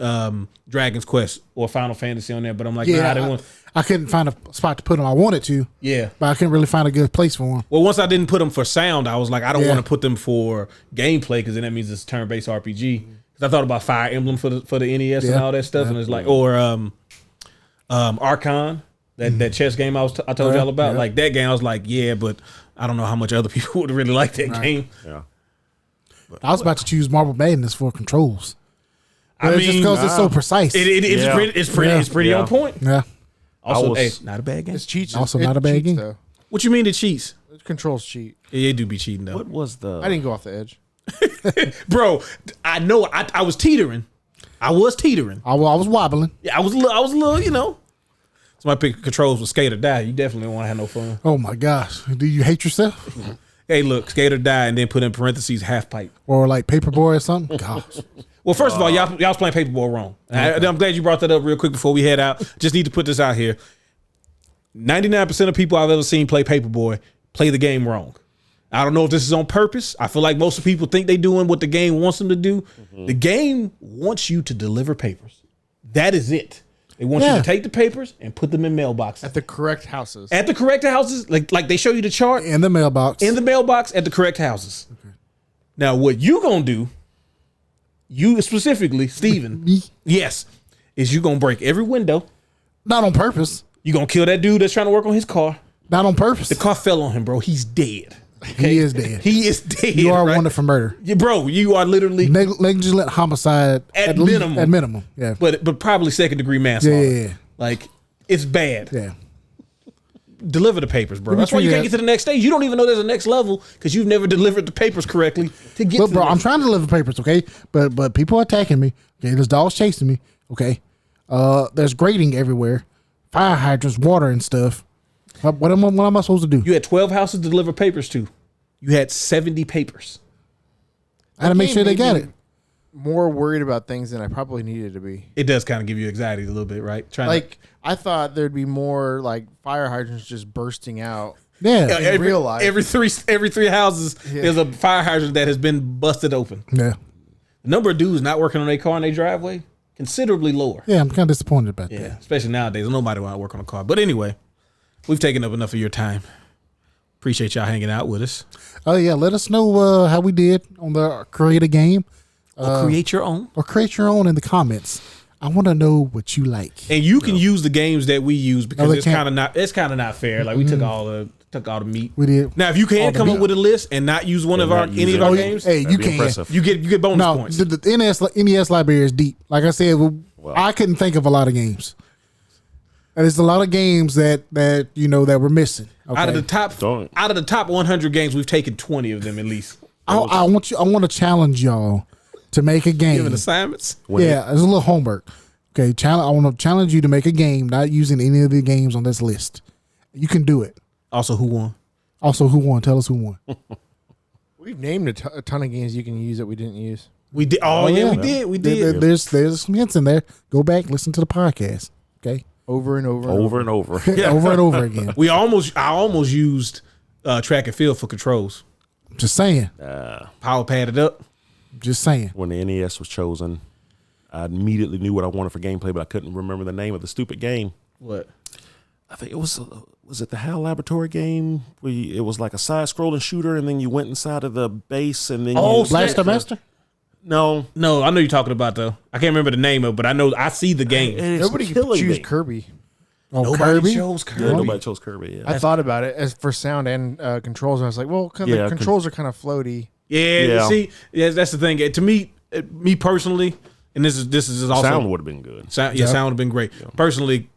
Dragon's Quest or Final Fantasy on there, but I'm like, nah, I didn't want. I couldn't find a spot to put them. I wanted to, Yeah. but I couldn't really find a good place for them. Well, once I didn't put them for sound, I was like, I don't Yeah. want to put them for gameplay because then that means it's turn-based RPG. Because I thought about Fire Emblem for the NES and Yeah. all that stuff, and it's like, or Archon, that chess game I told y'all about. Yeah. Like that game, I was like, yeah, but I don't know how much other people would really like that game. Yeah. I was about to choose Marble Madness for controls. I But it's just mean, because it's so precise. it's Yeah. pretty Yeah. on point. yeah. Also, was- not a bad game. It's cheats. Also It not a bad cheats, game. Though. What you mean it cheats? It controls cheat. Yeah, they do be cheating though, What was the? I didn't go off the edge. bro. I know. I was teetering. I was teetering. I was wobbling. Yeah, I was a little, you know. Somebody pick controls with skate or die. You definitely don't want to have no fun. Oh my gosh. Do you hate yourself? Hey, look, skate or die, and then put in parentheses half pipe. Or like Paperboy or something? Gosh. Well, first of all, y'all was playing Paperboy wrong. I'm glad you brought that up real quick before we head out. Just need to put this out here. 99% of people I've ever seen play Paperboy play the game wrong. I don't know if this is on purpose. I feel like most of people think they're doing what the game wants them to do. The game wants you to deliver papers. That is it. They want you Yeah. to take the papers and put them in mailboxes. At the correct houses. At the correct houses, like they show you the chart In the mailbox. in the mailbox at the correct houses. Now, what you gonna do? You specifically, Steven, Me? yes, is you gonna break every window. Not on purpose. You gonna kill that dude that's trying to work on his car. Not on purpose. The car fell on him, bro. He's dead. He is dead. He is dead. You are right? wanted for murder. Yeah, bro. You are literally, Negligent homicide At least- minimum. At minimum. Yeah. but probably second degree manslaughter. Yeah. Like it's bad. Yeah. Deliver the papers, bro. Let me That's why you tell you can't get to the next stage. You don't even know there's a next level because you've never delivered the papers correctly to get But to bro, the I'm trying to deliver papers, okay? But people are attacking me. Okay, there's dogs chasing me. Okay. There's grating everywhere. Fire hydrants, water and stuff. What am I supposed to do? You had 12 houses to deliver papers to. You had 70 papers. I had to make sure they got it. More worried about things than I probably needed to be. It does kind of give you anxiety a little bit, right? I thought there'd be more like fire hydrants just bursting out. Yeah. In real life. Every three houses, there's a fire hydrant that has been busted open. Yeah. The number of dudes not working on their car in their driveway, considerably lower. Yeah, I'm kind of disappointed about Yeah, that. especially nowadays. Nobody want to work on a car. But anyway, we've taken up enough of your time. Appreciate y'all hanging out with us. Oh, yeah. Let us know how we did on the create a game. Or create your own. Or create your own in the comments. I want to know what you like. And you can use the games that we use because they it's can't. kind of not fair. Like we took all the meat. We did. Now, if you All can the come meat. up with a list and not use one of And our not use any it. of our Oh, games, Hey, you That'd be can. impressive. you get bonus No, points. the NES library is deep. Like I said, I couldn't think of a lot of games. And there's a lot of games that we're missing. Okay? Out of the top 100 games, we've taken 20 of them at least. I want to challenge y'all to make a game. Giving assignments. Yeah, it's a little homework. Okay, I want to challenge you to make a game not using any of the games on this list. You can do it. Also, who won? Also, who won? Tell us who won. We've named a ton of games you can use that we didn't use. We did. Oh, yeah, we did. We did. There's some hints in there. Go back, listen to the podcast. Okay, Over and over. Over and over. over and over again. I almost used track and field for controls. Just saying. Power padded up. Just saying. When the NES was chosen, I immediately knew what I wanted for gameplay, but I couldn't remember the name of the stupid game. What? I think it was it the HAL Laboratory game where it was like a side-scrolling shooter, and then you went inside of the base, and then Blaster Master? No, I know you're talking about though. I can't remember the name of it, but I see the game. it's Nobody could killing choose me. Kirby. Oh, Nobody Kirby? chose Kirby. Yeah, nobody chose Kirby. Yeah. I thought about it as for sound and controls, and I was like, well, Yeah, the controls are kind of floaty. Yeah, see, that's the thing. To me personally, and this is also Sound would have been good. sound would have been great. Personally,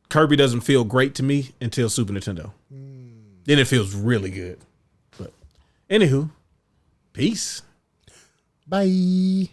Kirby doesn't feel great to me until Super Nintendo. Then it feels really good. But anywho, peace. Bye.